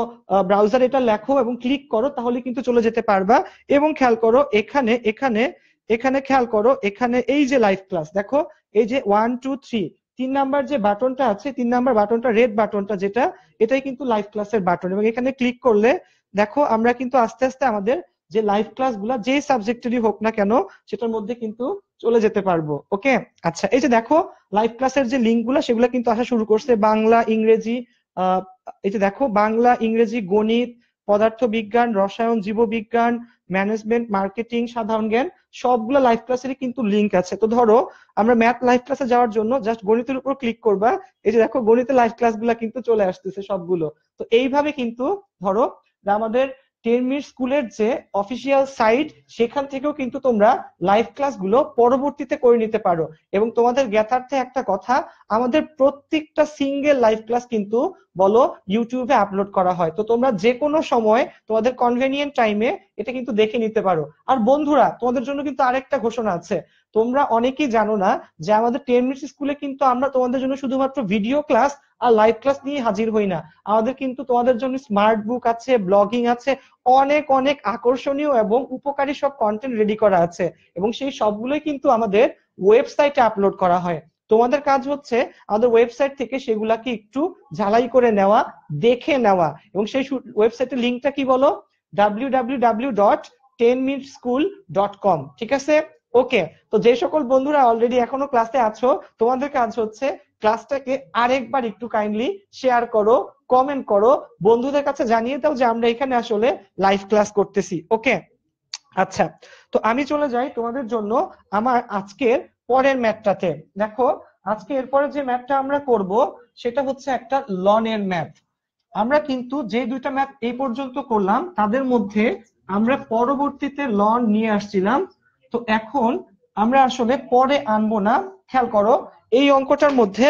Speaker 1: ব্রাউজার এটা লেখো এবং ক্লিক করো, তাহলে কিন্তু চলে যেতে পারবা। এবং খেয়াল করো এখানে এখানে এখানে খেয়াল করো, এখানে এই যে লাইভ ক্লাস, দেখো এই যে 1 2 3 3 নাম্বার যে বাটনটা আছে, 3 নাম্বার বাটনটা, রেড বাটনটা যেটা, এটাই কিন্তু লাইভ ক্লাসের বাটন। এবং এখানে ক্লিক করলে দেখো আমরা কিন্তু আস্তে আস্তে আমাদের যে লাইভ ক্লাসগুলো যে সাবজেক্টেরই হোক না কেন, সেটার মধ্যে কিন্তু চলে যেতে পারবো। ওকে, আচ্ছা এই যে দেখো লাইভ ক্লাসের যে লিঙ্কগুলো, সেগুলো কিন্তু আসা শুরু করছে। বাংলা, ইংরেজি, এই যে দেখো বাংলা, ইংরেজি, গণিত, পদার্থবিজ্ঞান, রসায়ন, জীববিজ্ঞান, ম্যানেজমেন্ট, মার্কেটিং, সাধারণ জ্ঞান, সবগুলো লাইভ ক্লাসেরই কিন্তু লিঙ্ক আছে। তো ধরো আমরা ম্যাথ লাইভ ক্লাসে যাওয়ার জন্য জাস্ট গণিতের উপর ক্লিক করবা, এই যে দেখো গণিতের লাইভ ক্লাসগুলো কিন্তু চলে আসতেছে সবগুলো। তো এইভাবে কিন্তু ধরো আমাদের 10 মিনিট স্কুলের যে অফিসিয়াল সাইট, সেখান থেকেও কিন্তু তোমরা লাইভ ক্লাসগুলো পরবর্তীতে করে নিতে পারো। এবং তোমাদের জ্ঞাতার্থে একটা কথা, আমাদের প্রত্যেকটা সিঙ্গেল লাইভ ক্লাস কিন্তু বলো ইউটিউবে আপলোড করা হয়। তো তোমরা যে কোনো সময় তোমাদের কনভেনিয়েন্ট টাইমে এটা কিন্তু দেখে নিতে পারো। আর বন্ধুরা তোমাদের জন্য কিন্তু আরেকটা ঘোষণা আছে, তোমরা অনেকেই জানো না যে আমাদের 10 মিনিটস স্কুলে কিন্তু আমরা তোমাদের জন্য শুধুমাত্র ভিডিও ক্লাস আর লাইভ ক্লাস নিয়ে হাজির হই না। আমাদের কিন্তু তোমাদের জন্য স্মার্ট বুক আছে, ব্লগিং আছে, অনেক অনেক আকর্ষণীয় এবং উপকারী সব কন্টেন্ট রেডি করা আছে। এবং সেই সবগুলোই কিন্তু আমাদের ওয়েবসাইটে আপলোড করা হয়। তোমাদের কাজ হচ্ছে আমাদের ওয়েবসাইট থেকে সেগুলাকে একটু ঝালাই করে নেওয়া, দেখে নেওয়া। এবং সেই ওয়েবসাইটের লিঙ্কটা কি বলো, www.10minuteschool.com। ঠিক আছে, ওকে। তো যে সকল বন্ধুরা অলরেডি এখনো ক্লাসে আছো, তোমাদের কাজ হচ্ছে ক্লাসটাকে আরেকবার একটু কাইন্ডলি শেয়ার করো, কমেন্ট করো, বন্ধুদের কাছে জানিয়ে দাও যে আমরা এখানে আসলে লাইভ ক্লাস করতেছি। ওকে, আচ্ছা তো আমি চলে যাই তোমাদের জন্য আমার আজকের পরের ম্যাথটাতে। দেখো আজকে এরপরে যে ম্যাথটা আমরা করব, সেটা হচ্ছে একটা লনের ম্যাথ। আমরা কিন্তু যে দুইটা ম্যাথ এই পর্যন্ত করলাম, তাদের মধ্যে আমরা পরবর্তীতে লন নিয়ে আসছিলাম। তো এখন আমরা আসলে পরে আনবো না। খেয়াল করো এই অঙ্কটার মধ্যে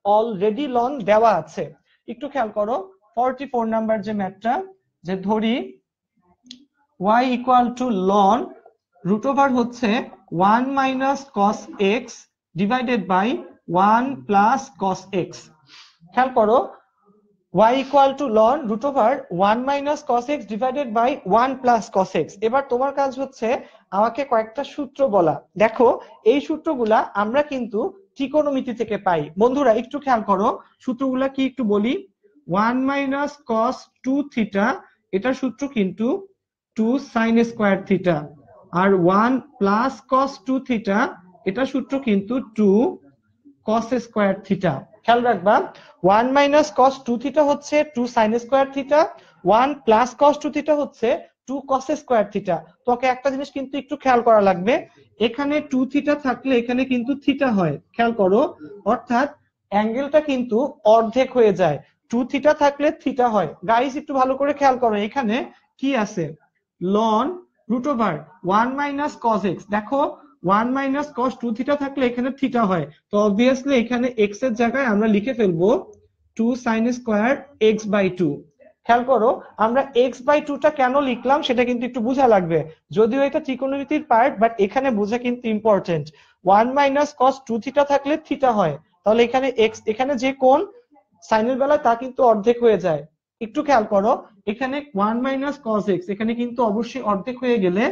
Speaker 1: অলরেডি লন দেওয়া আছে। একটু খেয়াল করো 44 নাম্বার যে ম্যাথটা, যে ধরি y equal to ln root over হচ্ছে 1 minus cos x divided by 1 plus cos x. খেয়াল করো y equal to ln root over 1 minus cos x divided by 1 plus cos x. এবার তোমার কাজ হচ্ছে আমাকে কয়েকটা সূত্র বলা। দেখো এই সূত্রগুলা আমরা কিন্তু ত্রিকোণমিতি থেকে পাই। বন্ধুরা একটু খেয়াল করো সূত্রগুলা কি একটু বলি। 1 মাইনাস কস 2 থিটা, এটার সূত্র কিন্তু 2 সাইন স্কোয়ার থিটা। আর 1 প্লাস কস 2 থিটা, এটা সূত্র কিন্তু 2 কস স্কোয়ার থিটা। খেয়াল রাখবা 1 মাইনাস কস 2 থিটা হচ্ছে 2 সাইন স্কোয়ার থিটা, 1 প্লাস কস 2 থিটা হচ্ছে 2 কস স্কোয়ার থিটা। তোকে একটা জিনিস কিন্তু একটু খেয়াল করা লাগবে, এখানে 2 থিটা থাকলে এখানে কিন্তু থিটা হয়। খেয়াল করো, অর্থাৎ অ্যাঙ্গেলটা কিন্তু অর্ধেক হয়ে যায়। 2 থিটা থাকলে থিটা হয়। গাইস একটু ভালো করে খেয়াল করো, এখানে কি আছে, ln root over 1 minus cos x. দেখো 1 মাইনাস কস 2 থিটা থাকলে এখানে থিটা হয়। তো অবভিয়াসলি এখানে এক্স এর জায়গায় আমরা লিখে ফেলবো 2 সাইন স্কোয়ার এক্স বাই 2। খেয়াল করো আমরা x/2 টা কেন লিখলাম সেটা কিন্তু একটু বোঝা লাগবে, যদিও এটা ত্রিকোণমিতির পার্ট বাট এখানে বোঝা কিন্তু ইম্পর্টেন্ট। 1 - cos 2 থিটা থাকলে থিটা হয়, তাহলে এখানে x, এখানে যে কোণ সাইনের বেলায় তা কিন্তু অর্ধেক হয়ে যায়। একটু খেয়াল করো এখানে 1 - cos x এখানে কিন্তু অবশ্যই অর্ধেক হয়ে গেলে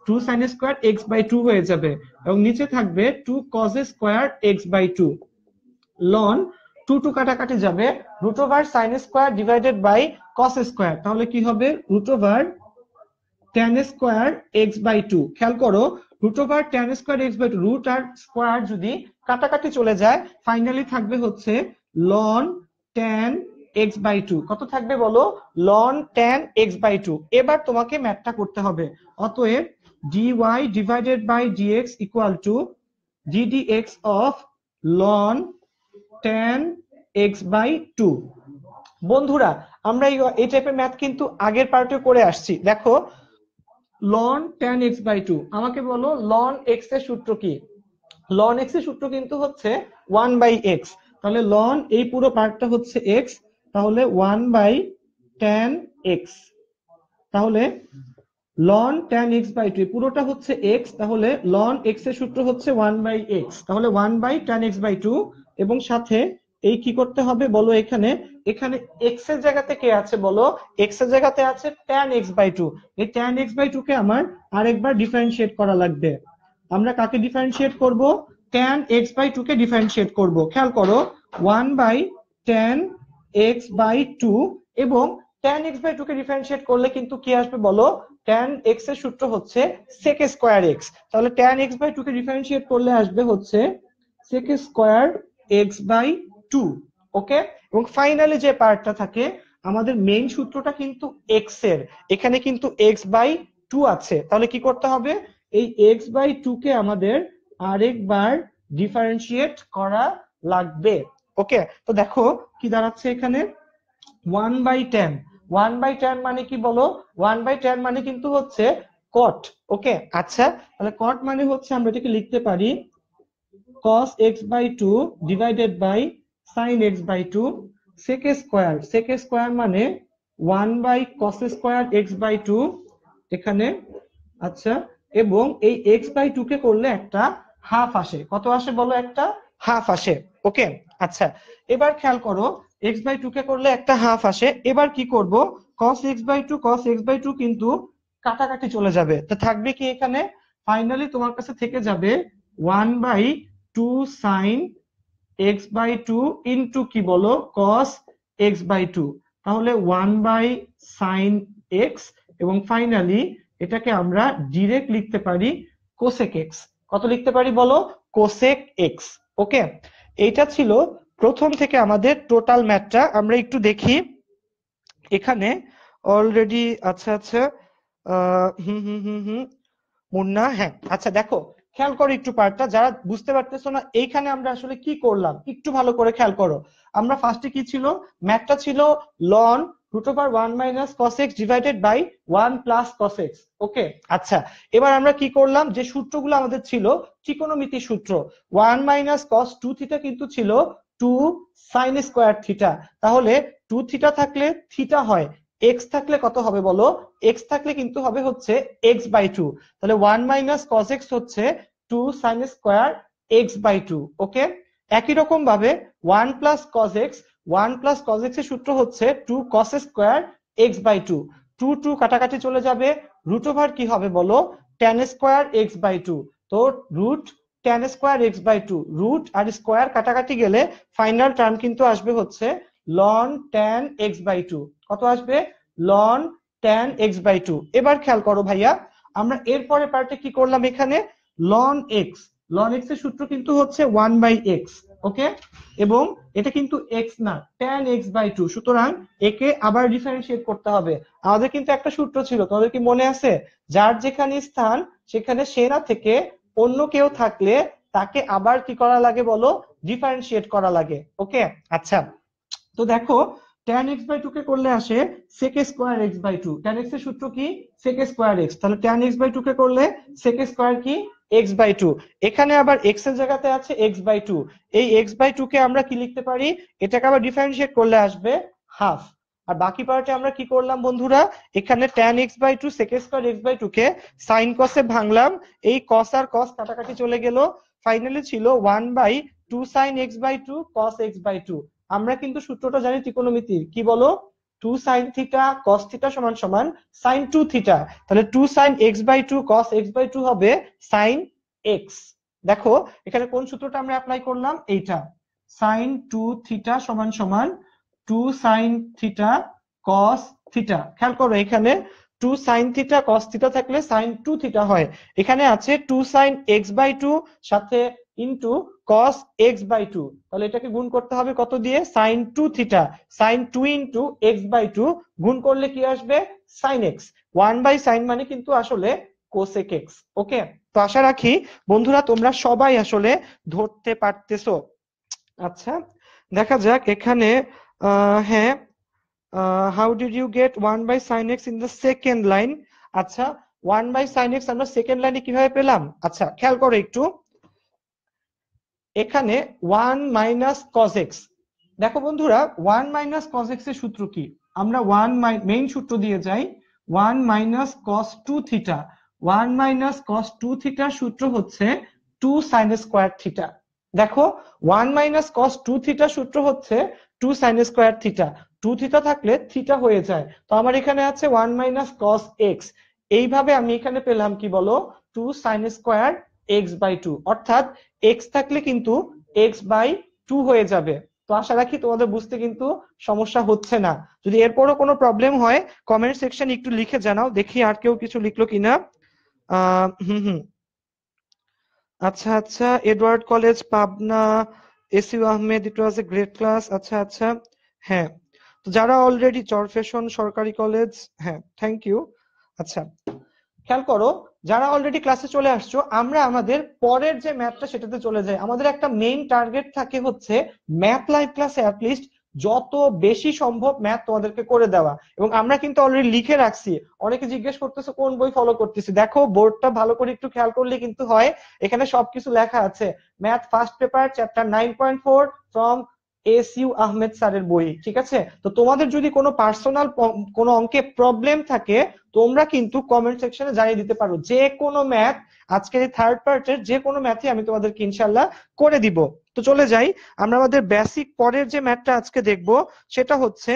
Speaker 1: 2 sin স্কয়ার x/2 হয়ে যাবে, এবং নিচে থাকবে 2 cos square x/2 loan 2 two কাটাকাটি যাবে, root over sine square divided by cos square, তাহলে কি হবে root over tan square x/2। খেয়াল করো root over tan square x/2 root আর স্কয়ার যদি কাটাকাটি চলে যায় ফাইনালি থাকবে হচ্ছে ln tan x/2। কত থাকবে বলো, ln tan x/2। এবার তোমাকে ম্যাথটা করতে হবে, অতএব dy divided by dx equal to ddx of ln tan x/2। বন্ধুরা আমরা এই টাইপের ম্যাথ কিন্তু আগের পার্টে করে আসছি। দেখো ln tan x/2, আমাকে বলো ln x এর সূত্র কি? ln x এর সূত্র কিন্তু হচ্ছে 1/x, তাহলে ln এই পুরো পার্টটা হচ্ছে x, তাহলে 1/tan x, তাহলে ln tan x/2 পুরোটা হচ্ছে x, তাহলে ln x এর সূত্র হচ্ছে 1/x, তাহলে 1/tan x/2 এবং সাথে এই কি করতে হবে বলো, এখানে এখানে x এর জায়গাতে কে আছে বলো, x এর জায়গাতে আছে tan x/2, এই tan x/2 কে আমার আরেকবার ডিফারেন্সিয়েট করা লাগবে। আমরা কাকে ডিফারেন্সিয়েট করব, tan x/2 কে ডিফারেন্সিয়েট করব। খেয়াল করো 1/tan x/2 এবং tan x/2 কে ডিফারেন্সিয়েট করলে কিন্তু কি আসবে বলো, tan x এর সূত্র হচ্ছে sec স্কয়ার x, তাহলে tan x/2 কে ডিফারেন্সিয়েট করলে আসবে হচ্ছে sec স্কয়ার x/2। ওকে, এবং ফাইনালি যে পার্টটা থাকে আমাদের মেইন সূত্রটা কিন্তু x এর, এখানে কিন্তু x/2 আছে, তাহলে কি করতে হবে এই x/2 কে আমাদের আরেকবার ডিফারেন্সিয়েট করা লাগবে। ওকে, তো দেখো কি দাঁড়াচ্ছে এখানে 1/tan, 1/tan মানে কি বলো, 1/tan মানে কিন্তু হচ্ছে cot। ওকে, আচ্ছা তাহলে cot মানে হচ্ছে আমরা এটাকে লিখতে পারি cos x/2 divided by sin x/2 sec square, sec square মানে 1/cos স্কয়ার x/2 এখানে। আচ্ছা, এবং এই x/2 কে করলে একটা হাফ আসে, কত আসে বলো, একটা হাফ আসে। ওকে, আচ্ছা এবার খেয়াল করো x/2 কে করলে একটা হাফ আসে, এবার কি করব cos x/2, cos x/2 কিন্তু কাটাকাটি চলে যাবে, তো থাকবে কি এখানে ফাইনালি তোমার কাছে থেকে যাবে 1/2 sin x/2 ইনটু কি বলো cos x/2, তাহলে 1/sin x এবং ফাইনালি এটাকে আমরা ডিরেক্ট লিখতে পারি cosec x। কত লিখতে পারি বলো, cosec x। ওকে, এইটা ছিল প্রথম থেকে আমাদের টোটাল ম্যাথটা। আমরা একটু দেখি এখানে অলরেডি। আচ্ছা আচ্ছা, হুম হুম হুম হুম মুন্না, হ্যাঁ আচ্ছা দেখো খেয়াল করো একটু পার্টটা, যারা বুঝতে পারতেছো না এইখানে আমরা আসলে কি করলাম একটু ভালো করে খেয়াল করো। আমরা ফার্স্টে কি ছিল, ম্যাথটা ছিল ln √1 - cos x divided by 1 plus cos x। Okay, আচ্ছা এবার আমরা কি করলাম, যে সূত্রগুলো আমাদের ছিল ত্রিকোণমিতির সূত্র, 1 - cos 2 থিটা কিন্তু ছিল 2 sin স্কয়ার থিটা, তাহলে 2 থিটা থাকলে থিটা হয়, x থাকলে কত হবে বলো, x থাকলে কিন্তু হবে হচ্ছে x/2, তাহলে 1 - cos x হচ্ছে 2 sin স্কয়ার x/2। ওকে, একই রকম ভাবে 1 plus cos x, 1 plus cos x এর সূত্র হচ্ছে 2 cos স্কয়ার x/2, 2 2 কাটাকাটি চলে যাবে, রুট ওভার কি হবে বলো tan স্কয়ার x/2, তো root tan square x/2, root আর স্কয়ার কাটাকাটি গেলে ফাইনাল টার্ম কিন্তু আসবে হচ্ছে ln tan x/2। কত আসবে, ln tan x/2। এবার খেয়াল করো ভাইয়া আমরা এরপরে পার্টে কি করলাম, এখানে ln x, ln x এর সূত্র কিন্তু হচ্ছে 1/x। ওকে, এবং এটা কিন্তু x না tan x/2, সুতরাং একে আবার ডিফারেন্সিয়েট করতে হবে। আমাদের কিন্তু একটা সূত্র ছিল, তোমাদের কি মনে আছে, যার যেখানে স্থান সেখানে সে না থেকে অন্য কেউ থাকলে তাকে আবার কি করা লাগে বলো, ডিফারেন্সিয়েট করা লাগে। ওকে, আচ্ছা তো দেখো tan x/2 কে করলে আসে sec square x/2, tan x এর সূত্র কি sec স্কয়ার x, তাহলে tan x/2 কে করলে sec স্কয়ার কি x/2, এখানে আবার x এর জায়গাতে আছে x/2, এই x/2 কে আমরা কি লিখতে পারি, এটাকে আবার ডিফারেন্সিয়েট করলে আসবে হাফ। আর বাকি পার্টে আমরা কি করলাম বন্ধুরা, এখানে tan x/2 sec² x/2 কে sin cos এ ভাঙলাম, এই cos আর cos কাটাকাটি চলে গেল, ফাইনালি ছিল 1/2 sin x/2 cos x/2। আমরা কিন্তু সূত্রটা জানি ত্রিকোণমিতির, কি বলো, 2 sin থিটা cos থিটা সমান সমান sin 2 থিটা, তাহলে 2 sin x/2 cos x/2 হবে sin x। দেখো এখানে কোন সূত্রটা আমরা অ্যাপ্লাই করলাম, এইটা, sin 2 থিটা সমান সমান 2 sin থিটা cos থিটা। খেয়াল করো এখানে 2 sin থিটা cos থিটা থাকলে sin 2 থিটা হয়, এখানে আছে 2 sin x/2 সাথে ইনটু cos x/2, তাহলে এটাকে গুণ করতে হবে কত দিয়ে, sin 2 theta, sin 2 into x/2 গুণ করলে কি আসবে, sin x। 1/sin মানে কিন্তু আসলে cosec x। ওকে, তো আশা রাখি বন্ধুরা তোমরা সবাই আসলে ধরতে পারতেছো। আচ্ছা দেখা যাক এখানে, হ্যাঁ, how did you get 1/sin x in the second line. আচ্ছা 1/sin x আমরা সেকেন্ড লাইনে কিভাবে পেলাম, আচ্ছা খেয়াল করো একটু, এখানে 1 মাইনাস cos x। দেখো বন্ধুরা 1 মাইনাস cos x এর সূত্র কি, আমরা 1 মেইন সূত্র দিয়ে যাই, 1 minus cos 2 theta, 1 minus cos 2 থিটার সূত্র হচ্ছে 2 sin স্কয়ার থিটা। দেখো 1 মাইনাস cos 2 থিটার সূত্র হচ্ছে 2 sin স্কয়ার থিটা, 2 থিটা থাকলে থিটা হয়ে যায়, তো আমার এখানে আছে 1 মাইনাস cos x। এইভাবে আমি এখানে পেলাম কি বলো, 2 sin স্কয়ার x/2, অর্থাৎ x থাকলে কিন্তু x/2 হয়ে যাবে। তো আশা রাখি তোমাদের বুঝতে কিন্তু সমস্যা হচ্ছে না। যদি এরপরও কোনো প্রবলেম হয় কমেন্ট সেকশন একটু লিখে জানাও, দেখি আর কেউ কিছু লিখলো কিনা। হুম, আচ্ছা আচ্ছা, Edward college Pabna, SU Ahmed, it was a great class. আচ্ছা আচ্ছা, হ্যাঁ, তো যারা অলরেডি চরফ্যাশন সরকারি কলেজ, হ্যাঁ থ্যাংক ইউ। আচ্ছা খেয়াল করো, যারা অলরেডি ক্লাসে চলে আসছো, আমরা আমাদের পরের যে ম্যাথটা সেটাতে চলে যাই। আমাদের একটা মেইন টার্গেট থাকে হচ্ছে ম্যাথ লাইভ ক্লাসে অ্যাটলিস্ট যত বেশি সম্ভব ম্যাথ তোমাদেরকে করে দেওয়া, এবং আমরা কিন্তু অলরেডি লিখে রাখছি। অনেকে জিজ্ঞেস করতেছে কোন বই ফলো করতেছি, দেখো বোর্ডটা ভালো করে একটু খেয়াল করলে কিন্তু হয়, এখানে সবকিছু লেখা আছে, math first paper chapter 9.4 from SU Ahmed স্যারের বই, ঠিক আছে। তো তোমাদের যদি কোনো পার্সোনাল কোনো অঙ্কে প্রবলেম থাকে তোমরা কিন্তু কমেন্ট সেকশনে জানিয়ে দিতে পারো, যে কোনো ম্যাথ, আজকে থার্ড পার্টের যে কোনো ম্যাথই আমি তোমাদেরকে ইনশাআল্লাহ করে দিব। তো চলে যাই, আমরা আমাদের বেসিক পরের যে ম্যাথটা আজকে দেখব সেটা হচ্ছে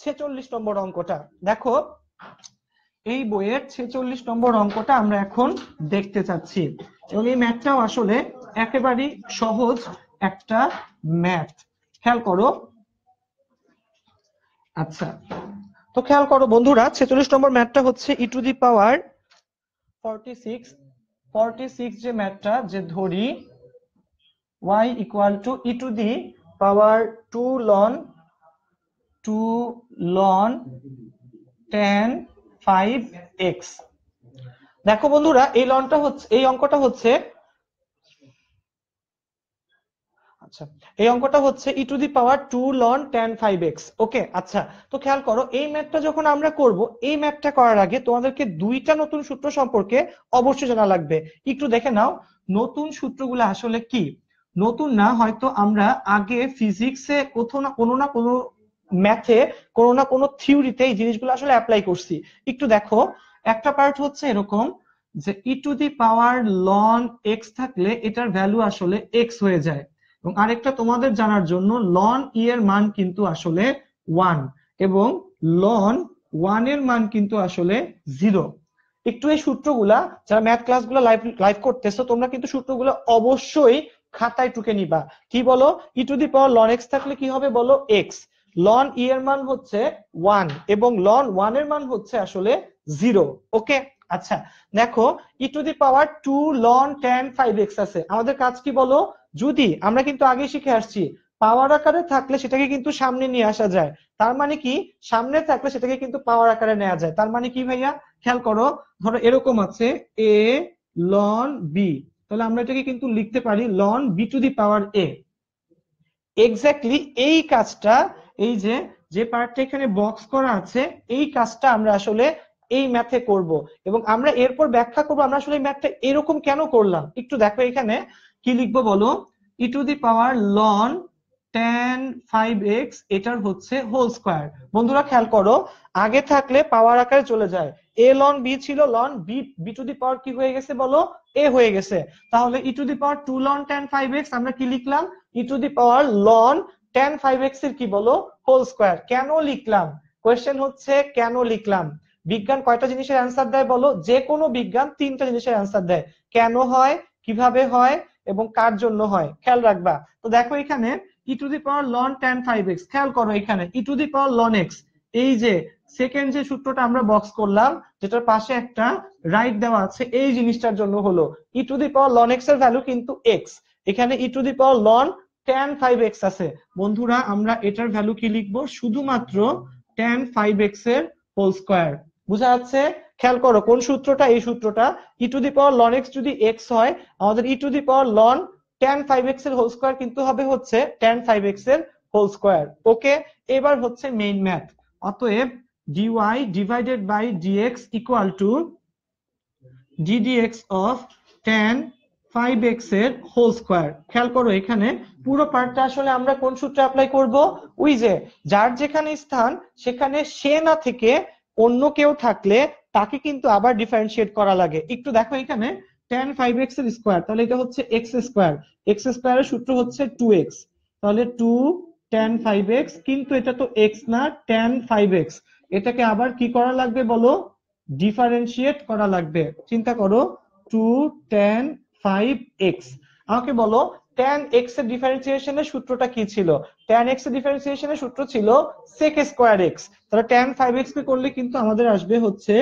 Speaker 1: 46 নম্বর অঙ্কটা। দেখো এই বইয়ের 46 নম্বর অঙ্কটা আমরা এখন দেখতে চাচ্ছি, এবং এই ম্যাথটাও আসলে একেবারেই সহজ একটা ম্যাথ। খেয়াল করো, আচ্ছা তো খেয়াল করো বন্ধুরা, 46 নম্বর ম্যাথটা হচ্ছে e টু দি পাওয়ার 46 যে ম্যাথটা, যে ধরি y equal two e two the power 2 ln tan 5x। দেখো বন্ধুরা এই লনটা হচ্ছে, এই অঙ্কটা হচ্ছে, আচ্ছা এই অঙ্কটা হচ্ছে e two the power 2 ln tan 5x। ওকে আচ্ছা, তো খেয়াল করো এই ম্যাথটা যখন আমরা করব, এই ম্যাথটা করার আগে তোমাদেরকে দুইটা নতুন সূত্র সম্পর্কে অবশ্যই জানা লাগবে। একটু দেখে নাও নতুন সূত্রগুলো আসলে কি। নতুন না, হয়তো আমরা আগে ফিজিক্সে কোনো না কোনো ম্যাথে, কোনো না কোনো থিওরিতে এই জিনিসগুলো আসলে অ্যাপ্লাই করছি। একটু দেখো, একটা পার্ট হচ্ছে এরকম যে e two the power ln x থাকলে এটার ভ্যালু আসলে x হয়ে যায়, এবং আরেকটা তোমাদের জানার জন্য ln e এর মান কিন্তু আসলে 1 এবং ln 1 এর মান কিন্তু আসলে 0। একটু এই সূত্রগুলা, যারা ম্যাথ ক্লাসগুলো লাইভ করতেছো তোমরা কিন্তু সূত্রগুলো অবশ্যই খাতায় টুকে নিবা। কি বলো, e two the power ln x থাকলে কি হবে বলো, x, ln e এর মান হচ্ছে 1 এবং ln 1 এর মান হচ্ছে আসলে 0। ওকে আচ্ছা দেখো e two the power 2 ln tan 5x আছে, আমাদের কাজ কি বলো, যদি আমরা কিন্তু আগে শিখে আসছি পাওয়ার আকারে থাকলে সেটাকে কিন্তু সামনে নিয়ে আসা যায়, তার মানে কি সামনে থাকলে সেটাকে কিন্তু পাওয়ার আকারে নেওয়া যায়। তার মানে কি ভাইয়া, খেয়াল করো, ধরো এরকম আছে a ln b, তাহলে আমরা এটাকে কিন্তু লিখতে পারি ln b two the power a। Exactly এই কাজটা, এই যে যে পার্টটা এখানে বক্স করা আছে, এই কাজটা আমরা আসলে এই ম্যাথে করব, এবং আমরা এরপর ব্যাখ্যা করব আমরা আসলে এই ম্যাথটা এরকম কেন করলাম। একটু দেখো এখানে কি লিখবো বলো, e two the power ln tan 5x এটার হচ্ছে হোল স্কয়ার। বন্ধুরা খেয়াল করো, আগে থাকলে পাওয়ার আকারে চলে যায়, a ln b ছিল, ln b two the power কি হয়ে গেছে বলো, a হয়ে গেছে। তাহলে e two the power 2 ln tan 5x আমরা কি লিখলাম, e two the power ln tan 5x এর কি বলো হোল স্কয়ার। কেন লিখলাম, কোশ্চেন হচ্ছে কেন লিখলাম। বিজ্ঞান কয়টা জিনিসের অ্যান্সার দেয় বলো, যে কোনো বিজ্ঞান তিনটা জিনিসের অ্যান্সার দেয়, কেন হয়, কিভাবে হয় এবং কার জন্য হয়, খেয়াল রাখবা। তো দেখো এখানে e two the power ln tan 5x, খেয়াল করো এখানে e two the power ln x, এই যে সেকেন্ড যে সূত্রটা আমরা বক্স করলাম যেটার পাশে একটা রাইট দেওয়া আছে, এই জিনিসটার জন্য হলো e two the power ln x এর ভ্যালু কিন্তু x, এখানে e two the power ln tan 5x আছে। বন্ধুরা আমরা এটার ভ্যালু কি লিখবো, শুধুমাত্র tan 5x এর হোল স্কয়ার। বুঝা যাচ্ছে, খেয়াল করো কোন সূত্রটা, এই সূত্রটা e two the power ln x যদি x হয়, আমাদের e two the power ln tan 5x এর হোল স্কয়ার কিন্তু হবে হচ্ছে tan 5x এর হোল স্কয়ার। ওকে, এবার হচ্ছে মেইন ম্যাথ। অতএব dy divided by dx equal to ddx of tan 5x এর হোল স্কয়ার। খেয়াল করো এখানে পুরো পার্টটা আসলে আমরা কোন সূত্রে অ্যাপ্লাই করব, ওই যে যার যেখানে স্থান সেখানে সে না থেকে অন্য কেউ থাকলে তাকে কিন্তু আবার ডিফারেন্সিয়েট করা লাগে। একটু দেখো এখানে tan 5x এর স্কয়ার, তাহলে এটা হচ্ছে x স্কয়ার, x স্কয়ারের সূত্র হচ্ছে 2x, তাহলে 2 tan 5x, কিন্তু এটা তো x না tan 5x, এটাকে আবার কি করা লাগবে বলো, ডিফারেন্সিয়েট করা লাগবে। চিন্তা করো 2 tan 5x, আমাকে বলো tan x এর ডিফারেন্সিয়েশনের সূত্রটা কি ছিল, tan x এর ডিফারেন্সিয়েশনের সূত্র ছিল sec স্কয়ার x, তাহলে tan 5x কে করলে কিন্তু আমাদের আসবে হচ্ছে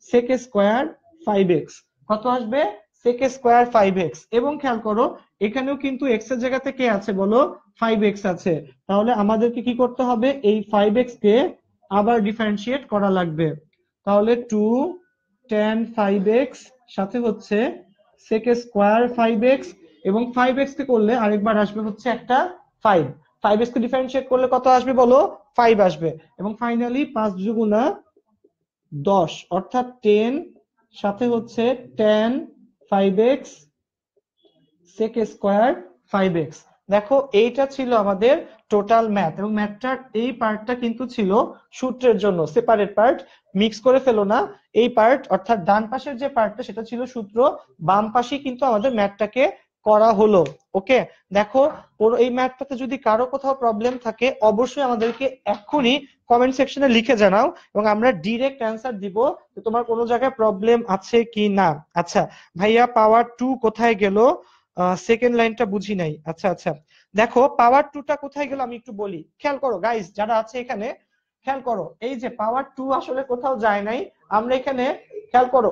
Speaker 1: sec স্কয়ার 5x, কত আসবে sec স্কয়ার 5x। এবং খেয়াল করো এখানেও কিন্তু x এর জায়গাতে কে আছে বলো, 5x আছে, তাহলে আমাদেরকে কি করতে হবে, এই 5x কে আবার ডিফারেন্সিয়েট করা লাগবে। তাহলে 2 tan 5x সাথে হচ্ছে sec স্কয়ার 5x, এবং 5x কে করলে আরেকবার আসবে হচ্ছে একটা 5, 5x কে ডিফারেন্সিয়েট করলে কত আসবে বলো, 5 আসবে। এবং ফাইনালি 5 দুগুণা 10 অর্থাৎ 10 সাথে হচ্ছে tan 5x sec square 5x। দেখো এইটা ছিল আমাদের টোটাল ম্যাথ, এবং ম্যাথটার এই পার্টটা কিন্তু ছিল সূত্রের জন্য সেপারেট পার্ট, মিক্স করে ফেলো না। এই পার্ট অর্থাৎ ডান পাশের যে পার্টটা সেটা ছিল সূত্র, বাম পাশে কিন্তু আমাদের ম্যাথটাকে করা হলো। ওকে, দেখো পুরো এই ম্যাথটাতে যদি কারো কোথাও প্রবলেম থাকে অবশ্যই আমাদেরকে এক্ষুনি কমেন্ট সেকশনে লিখে জানাও, এবং আমরা ডিরেক্ট অ্যান্সার দিব যে তোমার কোনো জায়গায় প্রবলেম আছে কি না। আচ্ছা ভাইয়া পাওয়ার 2 কোথায় গেল, সেকেন্ড লাইনটা বুঝি নাই। আচ্ছা আচ্ছা, দেখো পাওয়ার 2টা কোথায় গেল আমি একটু বলি, খেয়াল করো গাইস যারা আছে এখানে, খেয়াল করো এই যে পাওয়ার 2 আসলে কোথাও যায় নাই, আমরা এখানে খেয়াল করো,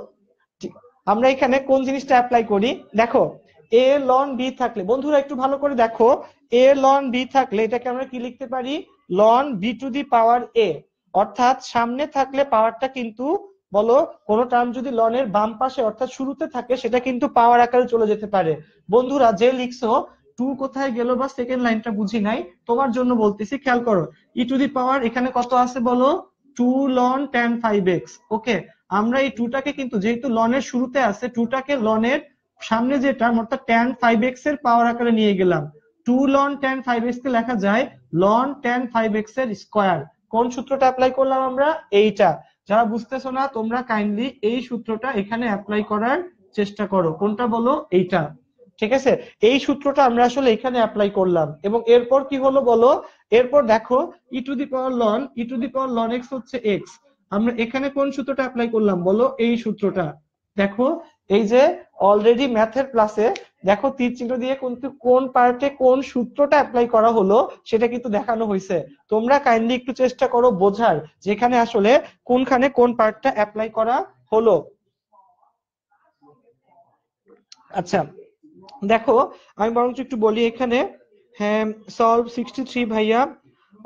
Speaker 1: আমরা এখানে কোন জিনিসটা অ্যাপ্লাই করি, দেখো a ln b থাকলে, বন্ধুরা একটু ভালো করে দেখো, a ln b থাকলে এটাকে আমরা কি লিখতে পারি, ln b two the power a, অর্থাৎ সামনে থাকলে পাওয়ারটা কিন্তু বলো কোন টার্ম যদি লন এর বাম পাশে অর্থাৎ শুরুতে থাকে সেটা কিন্তু পাওয়ার আকারে চলে যেতে পারে। বন্ধুরা যে লিখছো 2 কোথায় গেল বা সেকেন্ড লাইনটা বুঝি নাই, তোমার জন্য বলতেছি, খেয়াল করো ই টু দি পাওয়ার এখানে কত আছে বলো, 2 ln tan 5x। ওকে, আমরা এই 2টাকে কিন্তু যেহেতু লন এর শুরুতে আছে, 2টাকে লন এর সামনে যে টার্ম অর্থাৎ tan 5x এর পাওয়ার আকারে নিয়ে গেলাম, 2 ln tan 5x কে লেখা যায় ln tan 5x এর স্কয়ার। কোন সূত্রটা অ্যাপ্লাই করলাম আমরা, এইটা। যারা বুঝতেছো না তোমরা কাইন্ডলি এই সূত্রটা এখানে অ্যাপ্লাই করার চেষ্টা করো, কোনটা বলো, এইটা। ঠিক আছে, এই সূত্রটা আমরা আসলে এখানে অ্যাপ্লাই করলাম, এবং এরপর কি হলো বলো, এরপর দেখো e to the power ln x হচ্ছে x, আমরা এখানে কোন সূত্রটা অ্যাপ্লাই করলাম বলো, এই সূত্রটা। দেখো এই যে অলরেডি ম্যাথের ক্লাসে দেখো তীর চিহ্ন দিয়ে কিন্তু কোন পার্টে কোন সূত্রটা অ্যাপ্লাই করা হলো সেটা কিন্তু দেখানো হয়েছে। তোমরা কাইন্ডলি একটু চেষ্টা করো বোঝার যেখানে আসলে কোনখানে কোন পার্টটা অ্যাপ্লাই করা হলো। আচ্ছা দেখো আমি বরঞ্চ একটু বলি এখানে, হ্যাঁ সলভ 63 ভাইয়া,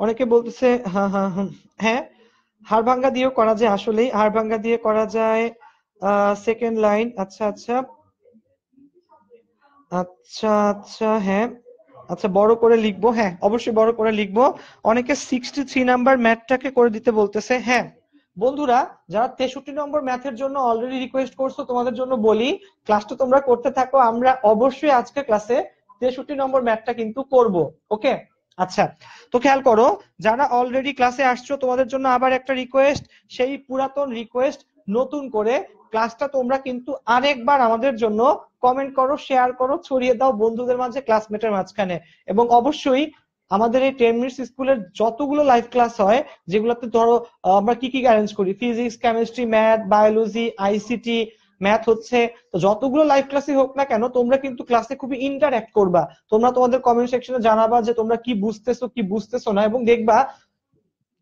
Speaker 1: অনেকে বলতেছে হ্যাঁ হ্যাঁ হ্যাঁ হ্যাঁ, হাড়ভাঙ্গা দিয়েও করা যায়, আসলেই হাড়ভাঙ্গা দিয়ে করা যায়। সেকেন্ড লাইন, আচ্ছা আচ্ছা আচ্ছা আচ্ছা হ্যাঁ, আচ্ছা বড় করে লিখবো, হ্যাঁ অবশ্যই বড় করে লিখবো। অনেকে 63 নাম্বার ম্যাথটাকে করে দিতে বলতেছে। হ্যাঁ বন্ধুরা যারা 63 নম্বর ম্যাথের জন্য অলরেডি রিকোয়েস্ট করছো তোমাদের জন্য বলি ক্লাসটা তোমরা করতে থাকো, আমরা অবশ্যই আজকে ক্লাসে 63 নম্বর ম্যাথটা কিন্তু করব। ওকে, আচ্ছা, তো খেয়াল করো, যারা অলরেডি ক্লাসে আসছো তোমাদের জন্য আবার একটা রিকোয়েস্ট, সেই পুরাতন রিকোয়েস্ট নতুন করে ক্লাসটা তোমরা কিন্তু আরেকবার আমাদের জন্য কমেন্ট করো, শেয়ার করো, ছড়িয়ে দাও বন্ধুদের মাঝে, ক্লাসমেটের মাঝখানে। এবং অবশ্যই আমাদের এই 10 মিনিটস স্কুলের যতগুলো লাইভ ক্লাস হয়, যেগুলোতে ধরো আমরা কি কি অ্যারেঞ্জ করি, physics, chemistry, math, biology, ICT, math হচ্ছে, তো যতগুলো লাইভ ক্লাসই হোক না কেন তোমরা কিন্তু ক্লাসে খুবই ইন্টারঅ্যাক্ট করবা। তোমরা তোমাদের কমেন্ট সেকশনে জানাবা যে তোমরা কি বুঝতেছো কি বুঝতেছো না, এবং দেখবা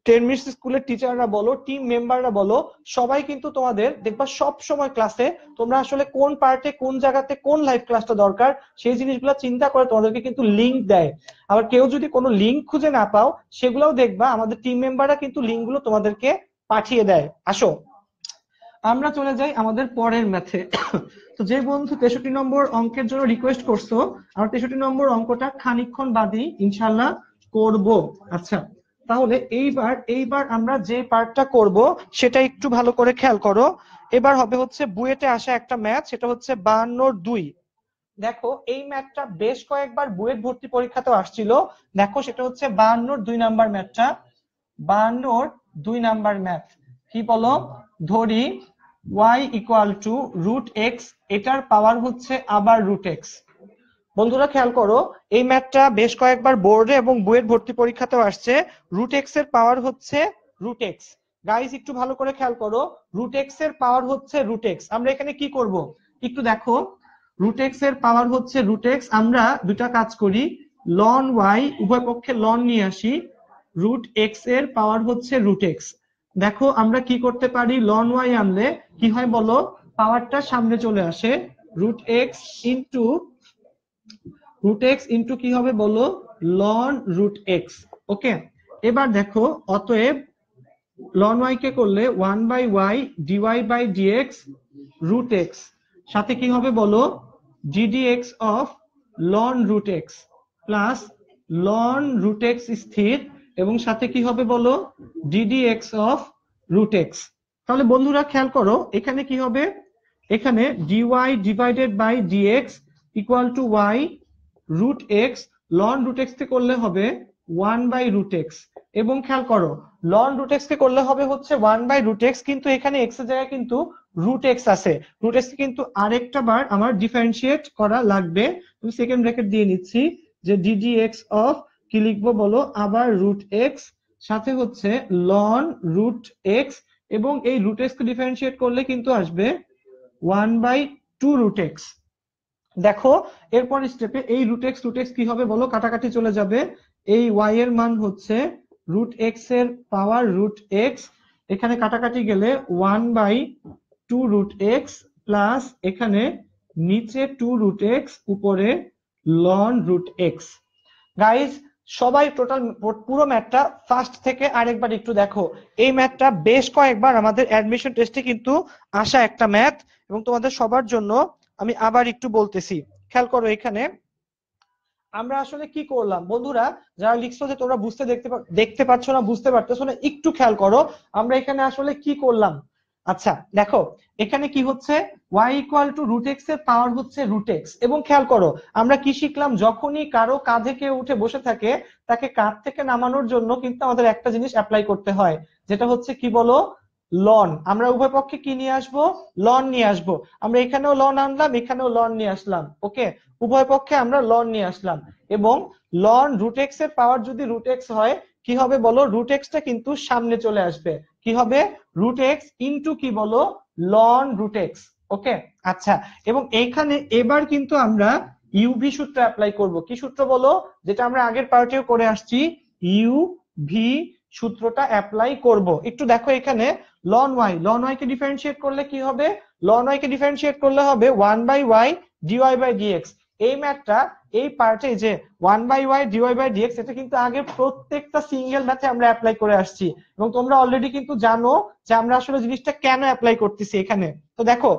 Speaker 1: 10 মিনিটস স্কুলের টিচাররা বলো, টিম মেম্বাররা বলো, সবাই কিন্তু তোমাদের দেখবা সব সময় ক্লাসে তোমরা আসলে কোন পার্টে কোন জায়গাতে কোন লাইভ ক্লাসটা দরকার সেই জিনিসগুলো চিন্তা করে তোমাদেরকে কিন্তু লিংক দেয়। আবার কেউ যদি কোনো লিংক খুঁজে না পাও, সেগুলোও দেখবা আমাদের টিম মেম্বাররা কিন্তু লিংকগুলো তোমাদেরকে পাঠিয়ে দেয়। আসো আমরা চলে যাই আমাদের পরের ম্যাথে। তো যে বন্ধু 63 নম্বর অঙ্কের জন্য রিকোয়েস্ট করছো, আমরা 63 নম্বর অঙ্কটা খানিকক্ষণ বাদই ইনশাল্লাহ করব। আচ্ছা, তাহলে এইবার আমরা যে পার্টটা করব সেটা একটু ভালো করে খেয়াল করো। এবার হবে হচ্ছে বুয়েটে আসা একটা ম্যাথ, সেটা হচ্ছে 52-2। দেখো এই ম্যাথটা বেশ কয়েকবার বুয়েট ভর্তি পরীক্ষাতেও আসছিল। দেখো সেটা হচ্ছে 52-2 নাম্বার ম্যাথটা। 52-2 নাম্বার ম্যাথ কি বলো, ধরি y equal to root x, এটার পাওয়ার হচ্ছে আবার রুট এক্স। বন্ধুরা খেয়াল করো, এই ম্যাথটা বেশ কয়েকবার বোর্ডে এবং বুয়েট ভর্তি পরীক্ষাতেও আসছে। রুট এক্স এর পাওয়ার হচ্ছে রুট এক্স। গাইস একটু ভালো করে খেয়াল করো, রুট এক্স এর পাওয়ার হচ্ছে রুট এক্স। আমরা এখানে কি করব একটু দেখো, রুট এক্স এর পাওয়ার হচ্ছে রুট এক্স, আমরা দুটা কাজ করি, লন ওয়াই উভয় পক্ষে লন নিয়ে আসি, রুট এক্স এর পাওয়ার হচ্ছে রুট এক্স। দেখো আমরা কি করতে পারি, লন ওয়াই আনলে কি হয় বলো, পাওয়ারটা সামনে চলে আসে, রুট এক্স ইন্টু কি হবে বলো, লন রুট এক্স। ওকে, এবার দেখো অতএব লন ওয়াই কে করলে 1/y dy/dx রুট এক্স, সাথে কি হবে বলো, ddx of ln root x plus ln root x স্থির, এবং সাথে কি হবে বলো, ddx অফ রুট এক্স। তাহলে বন্ধুরা খেয়াল করো এখানে কি হবে, এখানে dy divided by dx equal to y root x, ln root x কে করলে হবে 1/রুট এক্স। এবং খেয়াল করো লন রুট এক্স কে করলে হবে হচ্ছে 1/রুট এক্স, কিন্তু এখানে এক্স এর জায়গায় কিন্তু রুট এক্স আছে, রুট এক্স কে কিন্তু আরেকটা বার আমার ডিফারেন্সিয়েট করা লাগবে। আমি সেকেন্ড ব্র্যাকেট দিয়ে নিচ্ছি যে ddx অফ কি লিখবো বলো, আবার রুট এক্স, সাথে হচ্ছে লন রুট এক্স, এবং এই রুট এক্স কে ডিফারেন্সিয়েট করলে কিন্তু আসবে 1/2 রুট এক্স। দেখো এরপর স্টেপে এই রুট এক্স কি হবে বলো, কাটাকাটি চলে যাবে, এই y এর মান হচ্ছে রুট এক্স এর পাওয়ার রুট এক্স, এখানে কাটাকাটি গেলে 1/2 রুট এক্স প্লাস এখানে নিচে 2 রুট এক্স উপরে লন রুট এক্স। গাইজ সবাই টোটাল পুরো ম্যাথটা ফার্স্ট থেকে আরেকবার একটু দেখো, এই ম্যাথটা বেশ কয়েকবার আমাদের অ্যাডমিশন টেস্টে কিন্তু আসা একটা ম্যাথ, এবং তোমাদের সবার জন্য আমি আবার একটু বলতেছি। খেয়াল করো এখানে আমরা আসলে কি করলাম, বন্ধুরা যারা লিখছো যে তোমরা দেখতে পাচ্ছ না, বুঝতে পারতেছো না, একটু খেয়াল করো আমরা এখানে আসলে কি করলাম। আচ্ছা দেখো এখানে কি হচ্ছে, y equal to root x এর পাওয়ার হচ্ছে রুট এক্স, এবং খেয়াল করো আমরা কি শিখলাম, যখনই কারো কাঁধে কেউ উঠে বসে থাকে তাকে কাঁধ থেকে নামানোর জন্য কিন্তু আমাদের একটা জিনিস অ্যাপ্লাই করতে হয়, যেটা হচ্ছে কি বলো, লন। আমরা উভয় পক্ষে কি নিয়ে আসবো, লন নিয়ে আসবো। আমরা এখানেও লন আনলাম, এখানেও লন নিয়ে আসলাম। ওকে, উভয় পক্ষে আমরা লন নিয়ে আসলাম, এবং লন রুট এক্স এর পাওয়ার যদি রুট এক্স হয় কি হবে বলো, রুট এক্সটা কিন্তু সামনে চলে আসবে, কি হবে, রুট এক্স ইন্টু কি বলো, লন রুট এক্স। ওকে আচ্ছা, এবং এইখানে এবার কিন্তু আমরা ইউভি সূত্র অ্যাপ্লাই করব। কি সূত্র বলো, যেটা আমরা আগের পার্টেও করে আসছি, ইউভি সূত্রটা অ্যাপ্লাই করব। একটু দেখো এখানে লন ওয়াই কে ডিফারেন্সিয়েট করলে কি হবে, লন ওয়াই কে ডিফারেন্সিয়েট করলে হবে 1/y dy/dx। এই ম্যাথটা এই পার্টে যে 1/y dy/dx, এটা কিন্তু আগে প্রত্যেকটা সিঙ্গেল ম্যাথে আমরা অ্যাপ্লাই করে আসছি, এবং তোমরা অলরেডি কিন্তু জানো যে আমরা আসলে জিনিসটা কেন অ্যাপ্লাই করতেছি এখানে। তো দেখো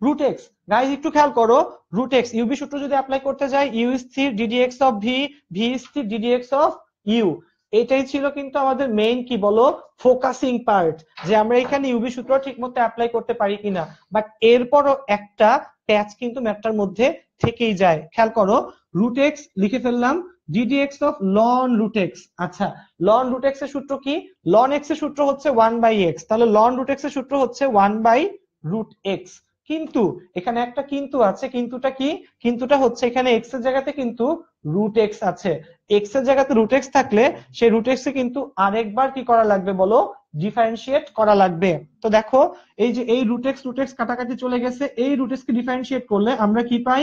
Speaker 1: রুট এক্স, গাইজ একটু খেয়াল করো, রুট এক্স ইউবি সূত্র যদি অ্যাপ্লাই করতে যাই, ইউ স্থির ddx অফ ভি, ভি স্থির ddx অফ ইউ, এটাই ছিল কিন্তু আমাদের মেইন কি বলো, ফোকাসিং পার্ট, যে আমরা এখানে ইউবি সূত্র ঠিক মতো অ্যাপ্লাই করতে পারি কিনা। বাট এরপরও একটা প্যাচ কিন্তু ম্যাথটার মধ্যে থেকেই যায়। খেয়াল করো রুট এক্স লিখে ফেললাম ddx of ln root x. আচ্ছা, লন রুট এক্স এর সূত্র কি? লন এক্স এর সূত্র হচ্ছে 1/x, তাহলে লন রুট এক্স এর সূত্র হচ্ছে 1/√x। কিন্তু এখানে একটা কিন্তু আছে, কিন্তুটা কি? কিন্তুটা হচ্ছে এখানে এক্স এর জায়গাতে কিন্তু রুট এক্স আছে। এক্স এর জায়গাতে রুট এক্স থাকলে সেই রুট এক্স এ কিন্তু আরেকবার কি করা লাগবে বলো? ডিফারেন্সিয়েট করা লাগবে। তো দেখো এই যে এই রুট এক্স কাটাকাটি চলে গেছে, এই রুট এক্স কে ডিফারেন্সিয়েট করলে আমরা কি পাই?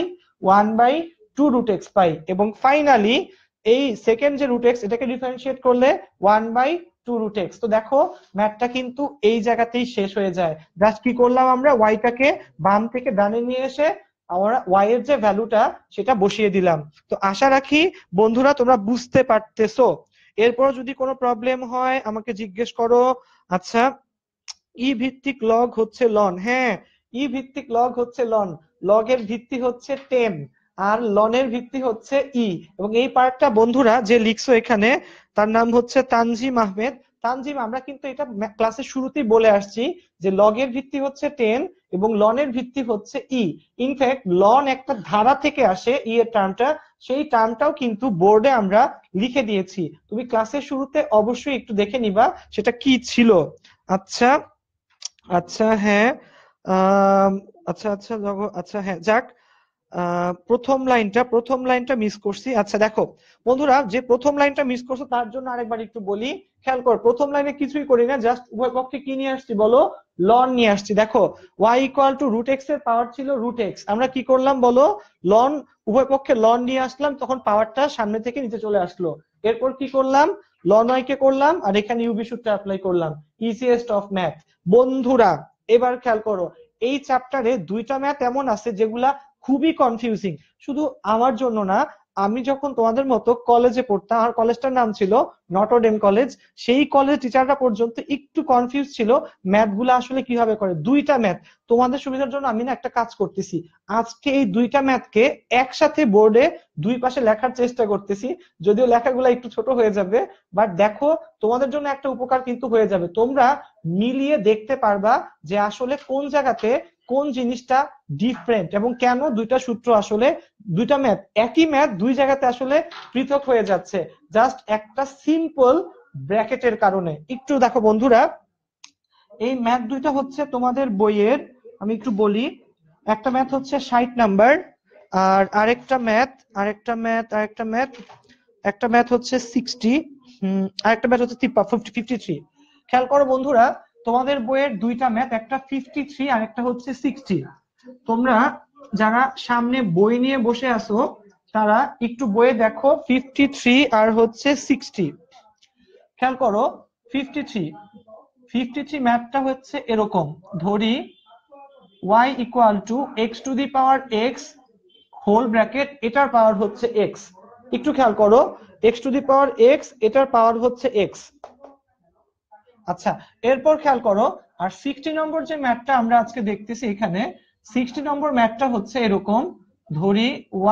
Speaker 1: 1/2√x পাই। এবং ফাইনালি এই সেকেন্ড যে রুট এক্স, এটাকে ডিফারেন্সিয়েট করলে 1/2√x। তো দেখো ম্যাথটা কিন্তু এই জায়গাতেই শেষ হয়ে যায়। জাস্ট কি করলাম, আমরা ওয়াইটাকে বাম থেকে ডানে নিয়ে এসে আমরা ওয়াই এর যে ভ্যালুটা সেটা বসিয়ে দিলাম। তো আশা রাখি বন্ধুরা তোমরা বুঝতে পারতেছো। এরপর যদি কোনো প্রবলেম হয় আমাকে জিজ্ঞেস করো। আচ্ছা, ই ভিত্তিক লগ হচ্ছে লন। হ্যাঁ, ই ভিত্তিক লগ হচ্ছে লন। লগের ভিত্তি হচ্ছে 10 আর লনের ভিত্তি হচ্ছে ই। এবং এই পার্টটা বন্ধুরা যে লিখছো এখানে, তার নাম হচ্ছে তানজিম আহমেদ। তানজিম, আমরা কিন্তু এটা ক্লাসের শুরুতেই বলে আসছি যে লগের ভিত্তি হচ্ছে 10 এবং লনের ভিত্তি হচ্ছে ই। ইনফ্যাক্ট লন একটা ধারা থেকে আসে, ই এর টার্মটা, সেই টার্মটাও কিন্তু বোর্ডে আমরা লিখে দিয়েছি। তুমি ক্লাসের শুরুতে অবশ্যই একটু দেখে নিবা সেটা কি ছিল। আচ্ছা আচ্ছা হ্যাঁ, আহ আচ্ছা আচ্ছা আচ্ছা হ্যাঁ, যাক, প্রথম লাইনটা মিস করছি। আচ্ছা দেখো বন্ধুরা, যে প্রথম লাইনটা মিস করছো তার জন্য আরেকবার একটু বলি, খেয়াল কর। প্রথম লাইনে কিছুই করি না, জাস্ট উভয় পক্ষে কি নিয়ে আসছি বলো? লন নিয়ে আসছি। দেখো y = √x এর পাওয়ার ছিল √x, আমরা কি করলাম বলো? লন, উভয় পক্ষে লন নিয়ে আসলাম, তখন পাওয়ারটা সামনে থেকে নিচে চলে আসলো। এরপর কি করলাম? লন y কে করলাম আর এখানে ইউবি সূত্র অ্যাপ্লাই করলাম। Easiest of math. বন্ধুরা এবার খেয়াল করো, এই চ্যাপ্টারে দুইটা ম্যাথ এমন আছে যেগুলা খুবই কনফিউজিং। শুধু আমার জন্য না, আমি যখন তোমাদের মতো কলেজে পড়তাম, আমার কলেজটার নাম ছিল নটরডেম কলেজ, সেই কলেজ টিচাররা পর্যন্ত একটু কনফিউজ ছিল ম্যাথ গুলা আসলে কিভাবে করে। দুইটা ম্যাথ, তোমাদের সুবিধার জন্য আমি না একটা কাজ করতেছি, আজকে এই দুইটা ম্যাথকে একসাথে বোর্ডে দুই পাশে লেখার চেষ্টা করতেছি। যদিও লেখাগুলো একটু ছোট হয়ে যাবে, বাট দেখো তোমাদের জন্য একটা উপকার কিন্তু হয়ে যাবে। তোমরা মিলিয়ে দেখতে পারবা যে আসলে কোন জায়গাতে কোন জিনিসটা ডিফারেন্ট এবং কেন দুইটা সূত্র আসলে, দুইটা ম্যাথ একই ম্যাথ দুই জায়গাতে আসলে পৃথক হয়ে যাচ্ছে, জাস্ট একটা সিম্পল ব্র্যাকেটের কারণে। একটু দেখো বন্ধুরা, এই ম্যাথ দুইটা হচ্ছে তোমাদের বইয়ের, আমি একটু বলি, একটা ম্যাথ হচ্ছে 60 নাম্বার আর একটা ম্যাথ হচ্ছে 60, আরেকটা ম্যাথ হচ্ছে 53। খেয়াল করো বন্ধুরা, তোমাদের বইয়ের দুইটা ম্যাথ, একটা 53 আর একটা হচ্ছে 60। তোমরা যারা সামনে বই নিয়ে বসে আছো তারা একটু বইয়ে দেখো 53 আর হচ্ছে 60। খেয়াল করো 53 ম্যাথটা হচ্ছে এরকম, ধরি y = x⁴ হোল ব্র্যাকেট, এটার পাওয়ার হচ্ছে x। একটু খেয়াল করো, x⁴ এটার পাওয়ার হচ্ছে x। আচ্ছা, এরপর খেয়াল করো, আর 60 নম্বর যে ম্যাথটা আমরা আজকে দেখতেছি, এখানে 60 নম্বর ম্যাথটা হচ্ছে এরকম, ধরি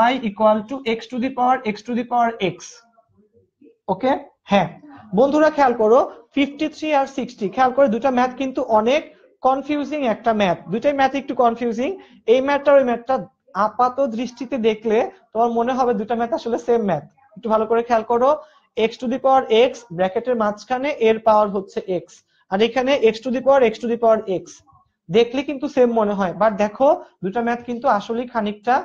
Speaker 1: y = x⁴x। ওকে, হ্যাঁ বন্ধুরা খেয়াল করো 53 আর 60, খেয়াল করে দুটা ম্যাথ কিন্তু অনেক কনফিউজিং একটা ম্যাথ, দুটাই ম্যাথ একটু কনফিউজিং। এই ম্যাথটা ওই ম্যাথটা আপাত দৃষ্টিতে দেখলে তোমার মনে হবে দুটা ম্যাথ আসলে সেম ম্যাথ। একটু ভালো করে খেয়াল করো, x⁴x ব্র্যাকেটের মাঝখানে এর পাওয়ার হচ্ছে x, আর এখানে x⁴x দেখলে কিন্তু সেম মনে হয়, বাট দেখো দুটা ম্যাথ কিন্তু আসলেই খানিকটা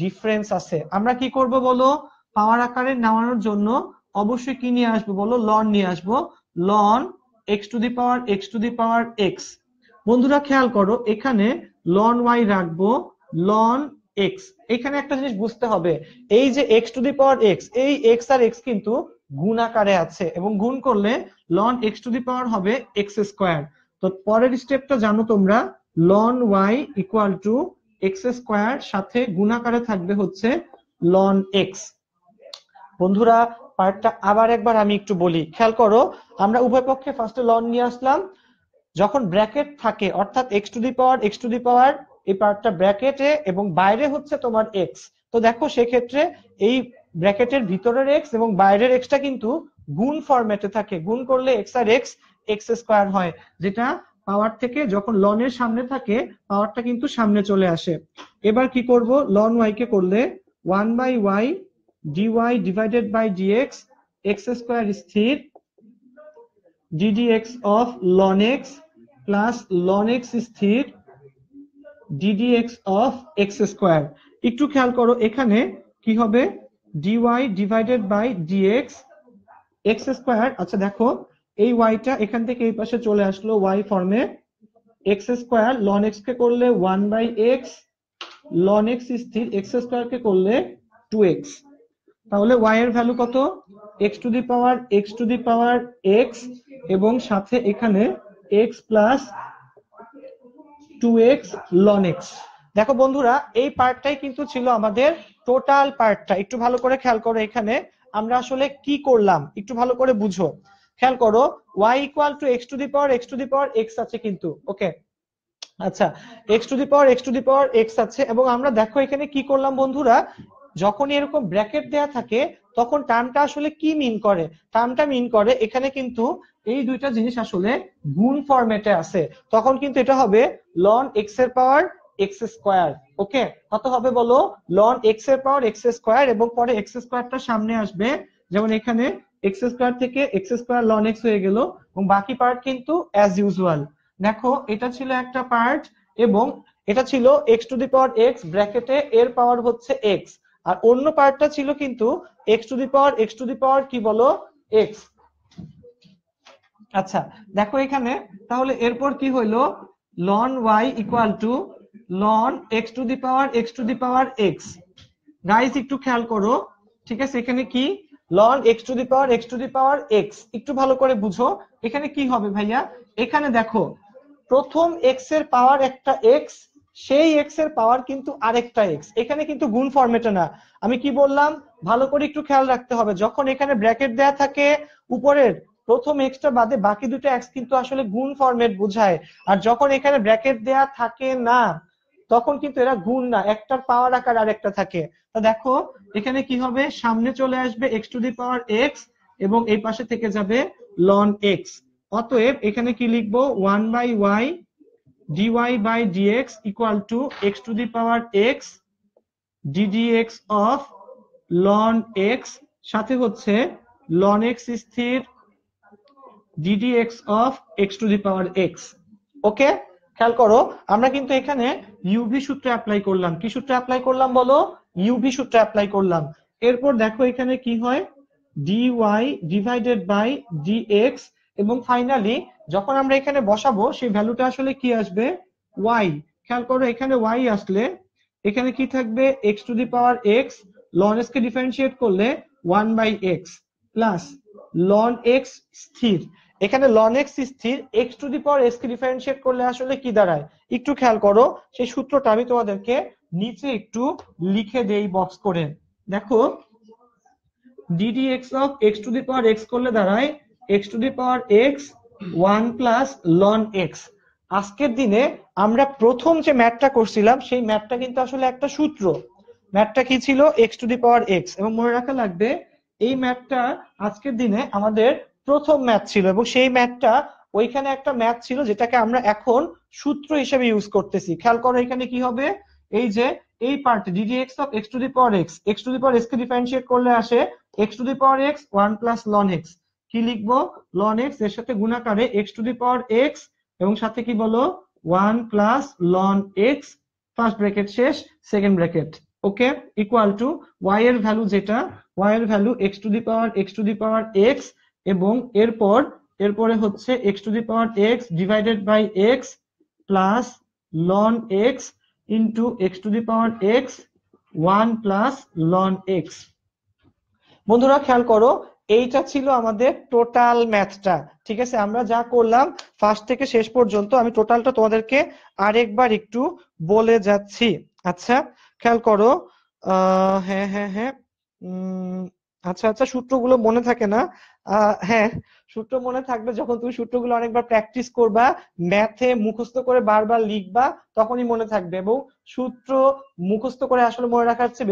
Speaker 1: ডিফারেন্স আছে। আমরা কি করব বলো? পাওয়ার আকারে নেওয়ানোর জন্য অবশ্যই কি নিয়ে আসবো বলো? লন নিয়ে আসবো। Loan x⁴x। বন্ধুরা খেয়াল করো, এখানে লন y রাখবো, লন x। এখানে একটা জিনিস বুঝতে হবে, এই যে x⁴x, এই x আর x কিন্তু গুণ আকারে আছে এবং গুণ করলে লন x⁴ হবে x²। তো পরের স্টেপটা জানো তোমরা, লন y = x² সাথে গুণ আকারে থাকবে হচ্ছে লন x। বন্ধুরা পার্টটা আবার একবার আমি একটু বলি, খেয়াল করো, আমরা উভয় পক্ষে ফার্স্টে লন নিয়ে আসলাম, যখন ব্র্যাকেট থাকে অর্থাৎ x⁴ এই পার্টটা ব্র্যাকেটে এবং বাইরে হচ্ছে তোমার x। তো দেখো সেক্ষেত্রে এই ব্র্যাকেটের ভিতরের x এবং বাইরের xটা কিন্তু গুণ ফরম্যাটে থাকে, গুণ করলে x আর x x² হয়, যেটা পাওয়ার থেকে যখন লনের সামনে থাকে পাওয়ারটা কিন্তু সামনে চলে আসে। এবার কি করব? লন y কে করলে 1/y dy divided by dx, x square স্থির, ddx of ln x plus ln x স্থির, ddx of x square। একটু খেয়াল করো এখানে কি হবে, dy divided by dx x square। আচ্ছা দেখো এই y টা এখান থেকে এই পাশে চলে আসলো y ফর্মে, x square ln x কে করলে 1/x, ln x স্থির, x square কে করলে 2x। তাহলে y এর ভ্যালু কত, x to the power x এবং সাথে এখানে x plus 2x ln x। দেখো বন্ধুরা এই পার্টটাই কিন্তু ছিল আমাদের টোটাল পার্টটা। একটু ভালো করে খেয়াল করো এখানে আমরা আসলে কি করলাম, একটু ভালো করে বুঝো। খেয়াল করো y equal to x to the power x আছে কিন্তু, ওকে। আচ্ছা x to the power x আছে, এবং আমরা দেখো এখানে কি করলাম বন্ধুরা, যখন এরকম ব্র্যাকেট দেয়া থাকে তখন টার্মটা আসলে কি মিন করে, টার্মটা মিন করে এখানে কিন্তু এই দুইটা জিনিস আসলে গুণ ফরম্যাটে আছে, তখন কিন্তু এটা হবে ln x এর পাওয়ার x স্কয়ার। ওকে, কত হবে বলো, ln x এর পাওয়ার x স্কয়ার, এবং পরে x স্কয়ারটা সামনে আসবে, যেমন এখানে x স্কয়ার থেকে x স্কয়ার ln x হয়ে গেল, এবং বাকি পার্ট কিন্তু অ্যাজ ইউজুয়াল। দেখো এটা ছিল একটা পার্ট, এবং এটা ছিল x to the power x ব্র্যাকেটে এর পাওয়ার হচ্ছে x, আর অন্য পার্টটা ছিল কিন্তু x টু দি পাওয়ার কি বলো x। আচ্ছা দেখো এখানে তাহলে এরপর কি হইলো, ln y equal two ln x to the power x। Guys একটু খেয়াল করো, ঠিক আছে, এখানে কি ln x to the power x, একটু ভালো করে বুঝো এখানে কি হবে ভাইয়া। এখানে দেখো প্রথম x এর পাওয়ার একটা x, সেই x এর পাওয়ার কিন্তু আরেকটা x, এখানে কিন্তু গুণ ফরম্যাটে না। আমি কি বললাম ভালো করে একটু খেয়াল রাখতে হবে, যখন এখানে ব্র্যাকেট দেয়া থাকে উপরের প্রথম x টা বাদে বাকি দুটো x কিন্তু আসলে গুণ ফরম্যাট বোঝায়, আর যখন এখানে ব্র্যাকেট দেয়া থাকে না তখন কিন্তু এরা গুণ না, একটার পাওয়ার আকার আরেকটা থাকে। তো দেখো এখানে কি হবে, সামনে চলে আসবে x to the power x এবং এই পাশে থেকে যাবে ln x। অতএব এখানে কি লিখবো, 1/y dy by dx equal to x to the power x ddx of ln x, সাথে হচ্ছে ln x স্থির ddx of x to the power x। ওকে, খেয়াল করো আমরা কিন্তু এখানে ইউভি সূত্র অ্যাপ্লাই করলাম। কি সূত্র অ্যাপ্লাই করলাম বলো, ইউভি সূত্র অ্যাপ্লাই করলাম। এরপর দেখো এখানে কি হয়, dy ডিভাইডেড বাই dx, এবং ফাইনালি যখন আমরা এখানে বসাবো সেই ভ্যালুটা আসলে কি আসবে, y। খেয়াল করো এখানে y আসলে এখানে কি থাকবে, x to the power x, ln x কে ডিফারেন্সিয়েট করলে 1/x প্লাস ln x স্থির, এখানে ln x স্থির, x to the power x কে ডিফারেন্সিয়েট করলে আসলে কি দাঁড়ায়, একটু খেয়াল করো সেই সূত্রটা আমি তোমাদেরকে নিচে একটু লিখে দেই বক্স করে। দেখো ddx of x to the power x করলে দাঁড়ায় x to the power x 1 plus ln x। আজকের দিনে আমরা প্রথম যে ম্যাথটা করছিলাম সেই ম্যাথটা কিন্তু আসলে একটা সূত্র, ম্যাথটা কি ছিল x to the power x, এবং মনে রাখা লাগবে এই ম্যাথটা আজকের দিনে আমাদের প্রথম ম্যাথ ছিল, এবং সেই ম্যাথটা ওইখানে একটা ম্যাথ ছিল যেটাকে আমরা এখন সূত্র হিসেবে ইউজ করতেছি। খেয়াল করো এখানে কি হবে, এই যে এই part ddx of x to the power x to the power x কে ডিফারেন্সিয়েট করলে আসে x to the power x 1 plus ln x। কি লিখবো, ln x এর সাথে গুণাকারে x to the power x এবং সাথে কি বলো 1 plus ln x, first bracket শেষ second bracket, okay, equal to y এর ভ্যালু যেটা, y এর value x to the power x, এবং এরপরে হচ্ছে x to the power x divided by x plus ln x into x to the power x 1 plus ln x। বন্ধুরা খেয়াল করো এইটা ছিল আমাদের টোটাল ম্যাথটা, ঠিক আছে। আমরা যা করলাম ফার্স্ট থেকে শেষ পর্যন্ত আমি টোটালটা তোমাদেরকে আরেকবার একটু বলে যাচ্ছি। আচ্ছা খেয়াল করো, হ্যাঁ হ্যাঁ হ্যাঁ, আচ্ছা আচ্ছা সূত্রগুলো মনে থাকে না, হ্যাঁ সূত্র মনে থাকবে যখন তুমি সূত্রগুলো অনেকবার প্র্যাকটিস করবা, ম্যাথে মুখস্থ করে বারবার লিখবা, তখনই মনে থাকবে। এবং সূত্র মুখস্থ করে আসলে মনে রাখার চেয়ে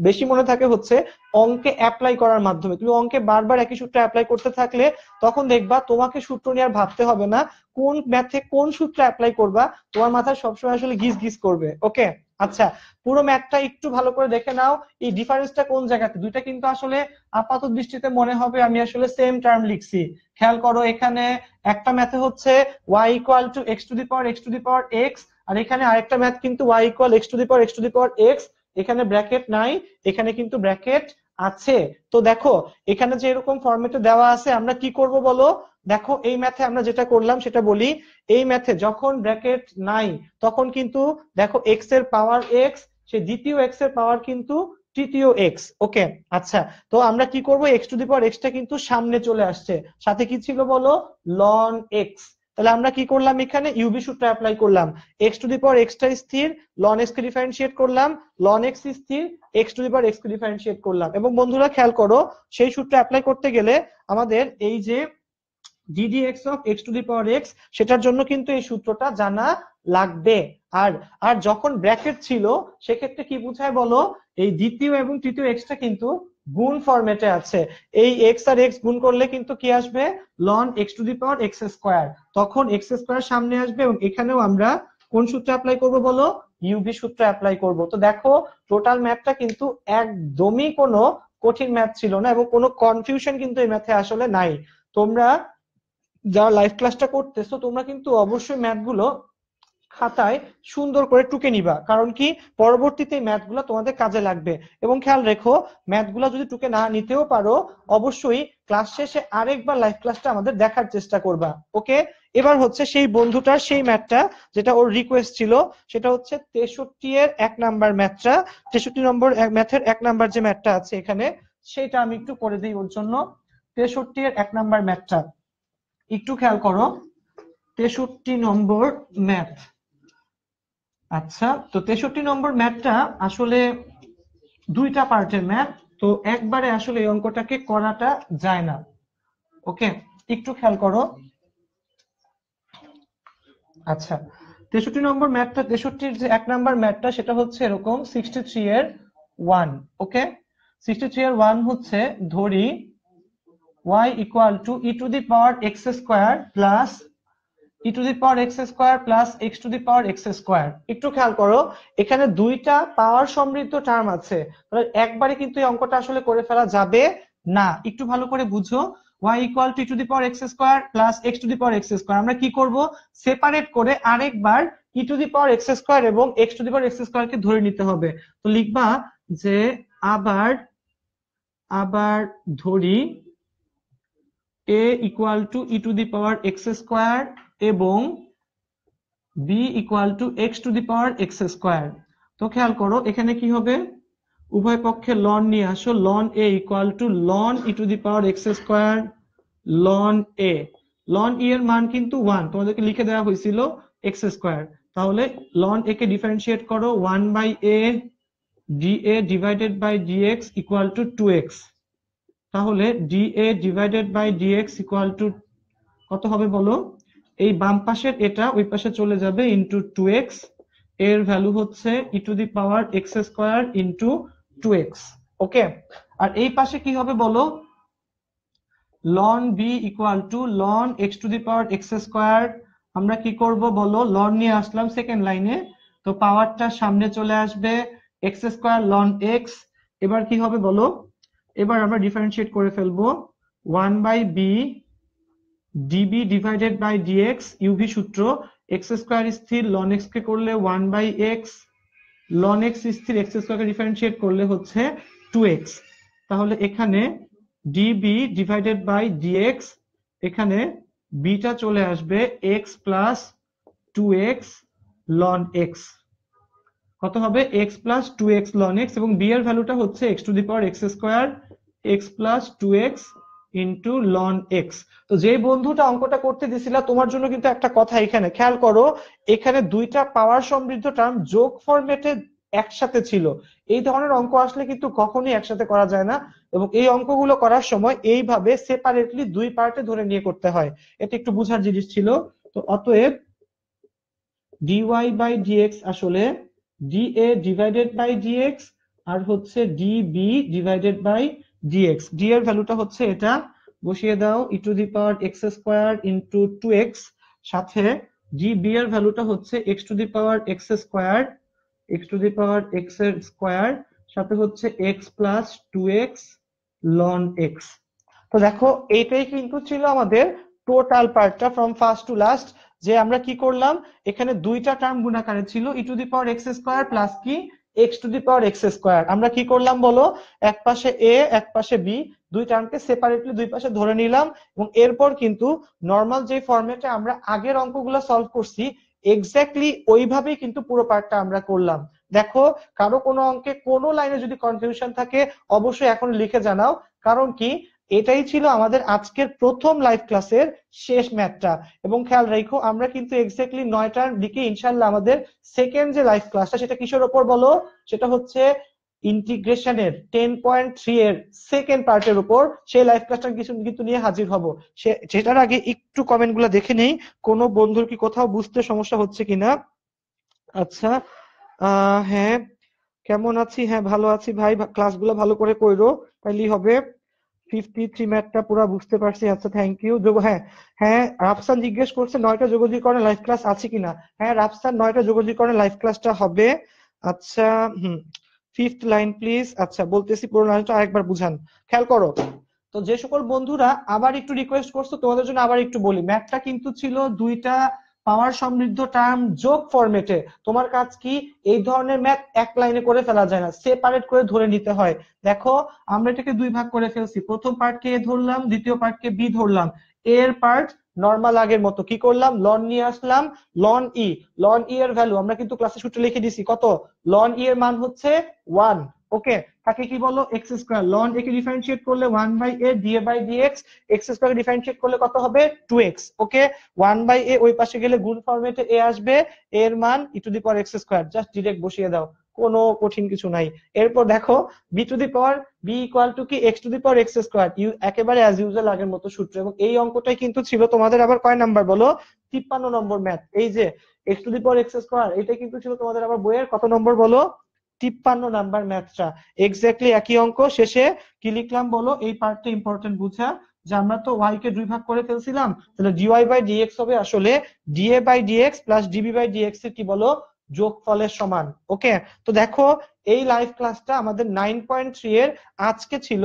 Speaker 1: বেশি মনে থাকে হচ্ছে অঙ্কে অ্যাপ্লাই করার মাধ্যমে। তুমি অঙ্কে বারবার একই সূত্র অ্যাপ্লাই করতে থাকলে তখন দেখবা তোমাকে সূত্র নিয়ে আর ভাবতে হবে না, কোন ম্যাথে কোন সূত্র অ্যাপ্লাই করবা তোমার মাথায় সবসময় আসলে গিজ গিজ করবে। ওকে, আচ্ছা, পুরো ম্যাথটা একটু ভালো করে দেখে নাও, এই ডিফারেন্সটা কোন জায়গাতে। দুইটা কিন্তু আসলে আপাত দৃষ্টিতে মনে হবে আমি আসলে সেম টার্ম লিখছি। খেয়াল করো, এখানে একটা ম্যাথে হচ্ছে y equal to x to the power x to the power x, আর এখানে আরেকটা ম্যাথ কিন্তু y equal x to the power x to the power x. এখানে ব্র্যাকেট নাই, এখানে কিন্তু ব্র্যাকেট আছে। তো দেখো, এখানে যে এরকম ফরম্যাটে দেওয়া আছে, আমরা কি করব বলো। দেখো, এই ম্যাথে আমরা যেটা করলাম সেটা বলি। এই ম্যাথে যখন ব্র্যাকেট নাই তখন কিন্তু দেখো এক্স এর পাওয়ার এক্স, সে দ্বিতীয় এক্স এর পাওয়ার কিন্তু তৃতীয় এক্স। ওকে, আচ্ছা, তো আমরা কি করব, x to the power extra কিন্তু সামনে চলে আসছে, সাথে কি ছিল বলো, লন এক্স। তাহলে আমরা কি করলাম, এখানে ইউবি সূত্র অ্যাপ্লাই করলাম। X to the power extra স্থির, লন এক্স কে ডিফারেন্সিয়েট করলাম, লন এক্স স্থির, x to the power x K differentiate করলাম। এবং বন্ধুরা খেয়াল করো, সেই সূত্র অ্যাপ্লাই করতে গেলে আমাদের এই যে ddx of x to the power x, সেটার জন্য কিন্তু এই সূত্রটা জানা লাগবে। আর আর যখন ব্র্যাকেট ছিল সেক্ষেত্রে কি বোঝায় বলো, এই দ্বিতীয় এবং তৃতীয় এক্সটা কিন্তু গুণ ফরম্যাটে আছে। এই এক্স আর এক্স গুণ করলে কিন্তু কি আসবে, ln x to the power x square. তখন এক্স স্কোয়ার সামনে আসবে, এবং এখানেও আমরা কোন সূত্র অ্যাপ্লাই করব বলো, ইউভি সূত্র অ্যাপ্লাই করব। তো দেখো, টোটাল ম্যাথটা কিন্তু একদমই কোনো কঠিন ম্যাথ ছিল না, এবং কোনো কনফিউশন কিন্তু এই ম্যাথে আসলে নাই। তোমরা যারা লাইভ ক্লাসটা করতেছো তোমরা কিন্তু অবশ্যই ম্যাথগুলো খাতায় সুন্দর করে টুকে নিবা, কারণ কি পরবর্তীতে ম্যাথগুলো তোমাদের কাজে লাগবে। এবং খেয়াল রেখো, ম্যাথগুলো যদি টুকে না নিতেও পারো, অবশ্যই ক্লাস শেষে আরেকবার লাইভ ক্লাসটা আমাদের দেখার চেষ্টা করবা। ওকে, এবার হচ্ছে সেই বন্ধুটার সেই ম্যাথটা যেটা ওর রিকোয়েস্ট ছিল, সেটা হচ্ছে 63 এর 1 নাম্বার ম্যাথটা। 63 নম্বর ম্যাথের 1 নাম্বার যে ম্যাথটা আছে এখানে, সেটা আমি একটু করে দিই ওর জন্য। 63 এর 1 নাম্বার ম্যাথটা একটু খেয়াল করো, 63 নম্বর ম্যাথ। আচ্ছা, তো 63 নম্বর ম্যাথটা আসলে দুইটা পার্টের ম্যাথ, তো একবারে আসলে এই অঙ্কটাকে করাটা যায় না। ওকে, একটু খেয়াল করো। আচ্ছা, 63 নম্বর ম্যাথটা, 63 যে 1 নাম্বার ম্যাথটা সেটা হচ্ছে এরকম 63 এর 1। ওকে, 63 এর 1 হচ্ছে, ধরি y equal to e to the power x square plus E to the power x square plus x to the power x square. একটু খেয়াল করো, এখানে দুইটা পাওয়ার সমৃদ্ধ টার্ম আছে, একবারে কিন্তু এই অঙ্কটা আসলে করে ফেলা যাবে না। একটু ভালো করে বুঝো, y equal to e to the power x square plus x to the power x square, আমরা কি করব, সেপারেট করে আরেকবার e to the power x square এবং x to the power x square কে ধরে নিতে হবে। তো লিখবা যে আবার আবার ধরি a equal to e to the power x square এবং b equal to x to the power x square. তো খেয়াল করো, এখানে কি হবে, উভয় পক্ষে লন নিয়ে আসো, ln a equal to ln e to the power x square ln a। Ln e এর মান কিন্তু 1, তোমাদেরকে লিখে দেওয়া হয়েছিল এক্স স্কোয়ার। তাহলে লন a কে ডিফারেন্সিয়েট করো, 1 by a dA divided by dx equal to 2x। তাহলে dA divided by dx equal to কত হবে বলো, এই বাম পাশের এটা ওই পাশে চলে যাবে, ইন্টু 2x, এর ভ্যালু হচ্ছে e to the power x square into 2x। Okay, আর এই পাশে কি হবে বলো, ln b equal to ln x to the power x square. আমরা কি করব বলো, লন নিয়ে আসলাম সেকেন্ড লাইনে, তো পাওয়ারটা সামনে চলে আসবে, এক্স স্কোয়ার লন এক্স। এবার কি হবে বলো, এবার আমরা ডিফারেন্সিয়েট করে ফেলবো, 1 by b d b divided by d x, u v সূত্র, এক্স স্কোয়ার স্থির, লন এক্স কে করলে 1 বাই এক্স, লন এক্স স্থির, এক্স স্কোয়ার কে ডিফারেন্সিয়েট করলে হচ্ছে 2x। তাহলে এখানে ডিবি ডিভাইডেড বাই ডিএক্স, এখানে বিটা চলে আসবে x plus 2x ln x. কত হবে, x plus 2x ln x, এবং বি এর ভ্যালুটা হচ্ছে x to the power x square x plus 2x into loan x. তো যে বন্ধুটা অঙ্কটা করতে দিছিল, তোমার জন্য কিন্তু একটা কথা এখানে খেয়াল করো, এখানে দুইটা পাওয়ার সমৃদ্ধ টার্ম যোগ ফরম্যাটে একসাথে ছিল। এই ধরনের অঙ্ক আসলে কিন্তু কখনোই একসাথে করা যায় না, এবং এই অঙ্কগুলো করার সময় এইভাবে সেপারেটলি দুই পার্টে ধরে নিয়ে করতে হয়। এটা একটু বুঝার জিনিস ছিল। তো অতএব dy বাই dx আসলে dA ডিভাইডেড বাই dx, আর হচ্ছে dB divided by dx। d এর ভ্যালুটা হচ্ছে এটা, বসিয়ে দাও, e to the power x square into 2x, সাথে dB এর ভ্যালুটা হচ্ছে x to the power x square x to the power x এর স্কোয়ার সাথে হচ্ছে x plus 2x ln x. তো দেখো এইটাই কিন্তু ছিল আমাদের টোটাল পার্টটা ফ্রম ফার্স্ট টু লাস্ট, যে আমরা কি করলাম এখানে দুইটা টার্ম গুণাকারে ছিল e to the power x square plus কি x to the power x square. আমরা কি করলাম বলো, এক পাশে এ এক পাশে বি, দুই টার্মকে সেপারেটলি দুই পাশে ধরে নিলাম এবং এরপর কিন্তু নর্মাল যে ফরম্যাটে আমরা আগের অঙ্কগুলো সলভ করছি এক্স্যাক্টলি ওইভাবেই কিন্তু পুরো পার্টটা আমরা করলাম। দেখো কারো কোনো অঙ্কে কোনো লাইনে যদি কনফিউশন থাকে অবশ্যই এখন লিখে জানাও, কারণ কি এটাই ছিল আমাদের আজকের প্রথম লাইভ ক্লাসের শেষ ম্যাথটা। এবং খেয়াল রাখো আমরা কিন্তু এক্স্যাক্টলি 9টার দিকে ইনশাল্লাহ আমাদের সেকেন্ড যে লাইভ ক্লাসটা সেটা কিসের ওপর বলো, সেটা হচ্ছে ইন্টিগ্রেশনের 10.3 এর সেকেন্ড পার্টের উপর সেই লাইভ ক্লাসটা কিছু কিন্তু নিয়ে হাজির হব। সেটার আগে একটু কমেন্ট গুলা দেখে নেই, কোনো বন্ধুর কি কোথাও বুঝতে সমস্যা হচ্ছে কিনা। আচ্ছা হ্যাঁ কেমন আছি, হ্যাঁ ভালো আছি ভাই, ক্লাসগুলো ভালো করে কইরো তাইলেই হবে। 53 ম্যাথটা পুরো বুঝতে পারছি, আচ্ছা থ্যাংক ইউ। হ্যাঁ হ্যাঁ রাফসান জিজ্ঞেস করছে 9টা যোগাযোগকরণের লাইভ ক্লাস আছে কিনা। হ্যাঁ রাফসান 9টা যোগাযোগকরণের লাইভ ক্লাসটা হবে। আচ্ছা ফিফথ লাইন প্লিজ। আচ্ছা বলতেছি পুরো লাইনটা আরেকবার বুঝান, খেয়াল করো। তো যে সকল বন্ধুরা আবার একটু রিকোয়েস্ট করছো তোমাদের জন্য আবার একটু বলি, ম্যাথটা কিন্তু ছিল দুইটা পাওয়ার সমৃদ্ধ টার্ম যোগ ফরম্যাটে। তোমার কাজ কি এই ধরনের ম্যাথ এক লাইনে করে ফেলা যায় না, সেপারেট করে ধরে নিতে হয়। দেখো আমরা এটাকে দুই ভাগ করে ফেলছি, প্রথম পার্টকে এ ধরলাম দ্বিতীয় পার্টকে বি ধরলাম। এর পার্ট নর্মাল আগের মতো কি করলাম লন নিয়ে আসলাম, লন ই। লন ই এর ভ্যালু আমরা কিন্তু ক্লাসে সূত্রে লিখে দিছি কত, লন ই এর মান হচ্ছে 1। ওকে তাকে কি বলো এক্স স্কোয়ার, লন এ কে ডিফারেন্সিয়েট করলে 1/a d a by d x, x square differentiate করলে কত হবে 2x। ওকে 1/a ওই পাশে গেলে গুণ ফরম্যাটে এ আসবে, এর মান e to the power x square, just direct বসিয়ে দাও, কোনো কঠিন কিছু নাই। এরপর দেখো b to the power b equal to কি x to the power x square, একেবারে অ্যাজ ইউজুয়াল আগের মতো সূত্র। এবং এই অঙ্কটাই কিন্তু ছিল তোমাদের আবার কয় নাম্বার বলো, 53 নম্বর ম্যাথ। এই যে x to the power x square এটা কিন্তু ছিল তোমাদের আবার বইয়ের কত নম্বর বলো, 53 নাম্বার ম্যাথটা। এক্স্যাক্টলি একই অঙ্ক, শেষে কি লিখলাম বলো, এই পার্টটা ইম্পর্টেন্ট বুঝা, যে আমরা তো ওয়াই কে দুই ভাগ করে ফেলছিলাম, তাহলে ডিওয়াই বাই ডিএক্স হবে আসলে d a by d x plus d b by d x এর কি বলো যোগফলের সমান। ওকে তো দেখো এই লাইভ ক্লাসটা আমাদের 9.3 এর আজকে ছিল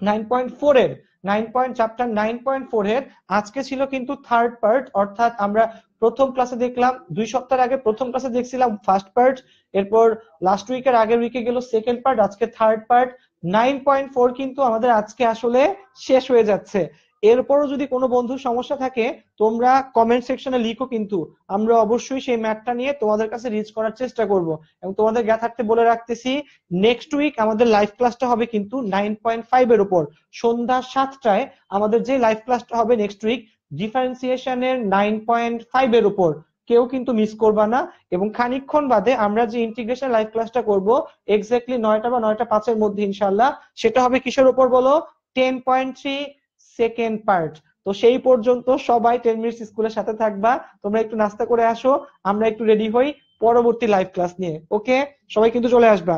Speaker 1: 9.4 এর 9 চ্যাপ্টার 9.4 এর আজকে ছিল কিন্তু থার্ড পার্ট। অর্থাৎ আমরা প্রথম ক্লাসে দেখলাম 2 সপ্তাহ আগে প্রথম ক্লাসে দেখছিলাম ফার্স্ট পার্ট, এরপর লাস্ট উইকের আগের উইকে গেল সেকেন্ড পার্ট, আজকে থার্ড পার্ট। 9.4 কিন্তু আমাদের আজকে আসলে শেষ হয়ে যাচ্ছে। এরপরও যদি কোনো বন্ধুর সমস্যা থাকে তোমরা কমেন্ট সেকশনে লিখো, কিন্তু আমরা অবশ্যই সেই ম্যাথটা নিয়ে তোমাদের কাছে রিচ করার চেষ্টা করব। এবং তোমাদের জ্ঞাতার্থে বলে রাখতেছি নেক্সট উইক আমাদের লাইভ ক্লাসটা হবে কিন্তু 9.5 এর উপর, সন্ধ্যা 7টায় আমাদের যে লাইভ ক্লাসটা হবে নেক্সট উইক ডিফারেন্সিয়েশনের 9.5 এর উপর, কেউ কিন্তু মিস করবা না। এবং খানিকক্ষণ বাদে আমরা যে ইন্টিগ্রেশন লাইভ ক্লাসটা করব এক্স্যাক্টলি 9টা বা 9টা 5 এর মধ্যে ইনশাআল্লাহ, সেটা হবে কিসের উপর বলো, 10.3 সেকেন্ড পার্ট। তো সেই পর্যন্ত সবাই 10 মিনিটস স্কুলের সাথে থাকবা, তোমরা একটু নাস্তা করে আসো, আমরা একটু রেডি হই পরবর্তী লাইভ ক্লাস নিয়ে। ওকে সবাই কিন্তু চলে আসবা।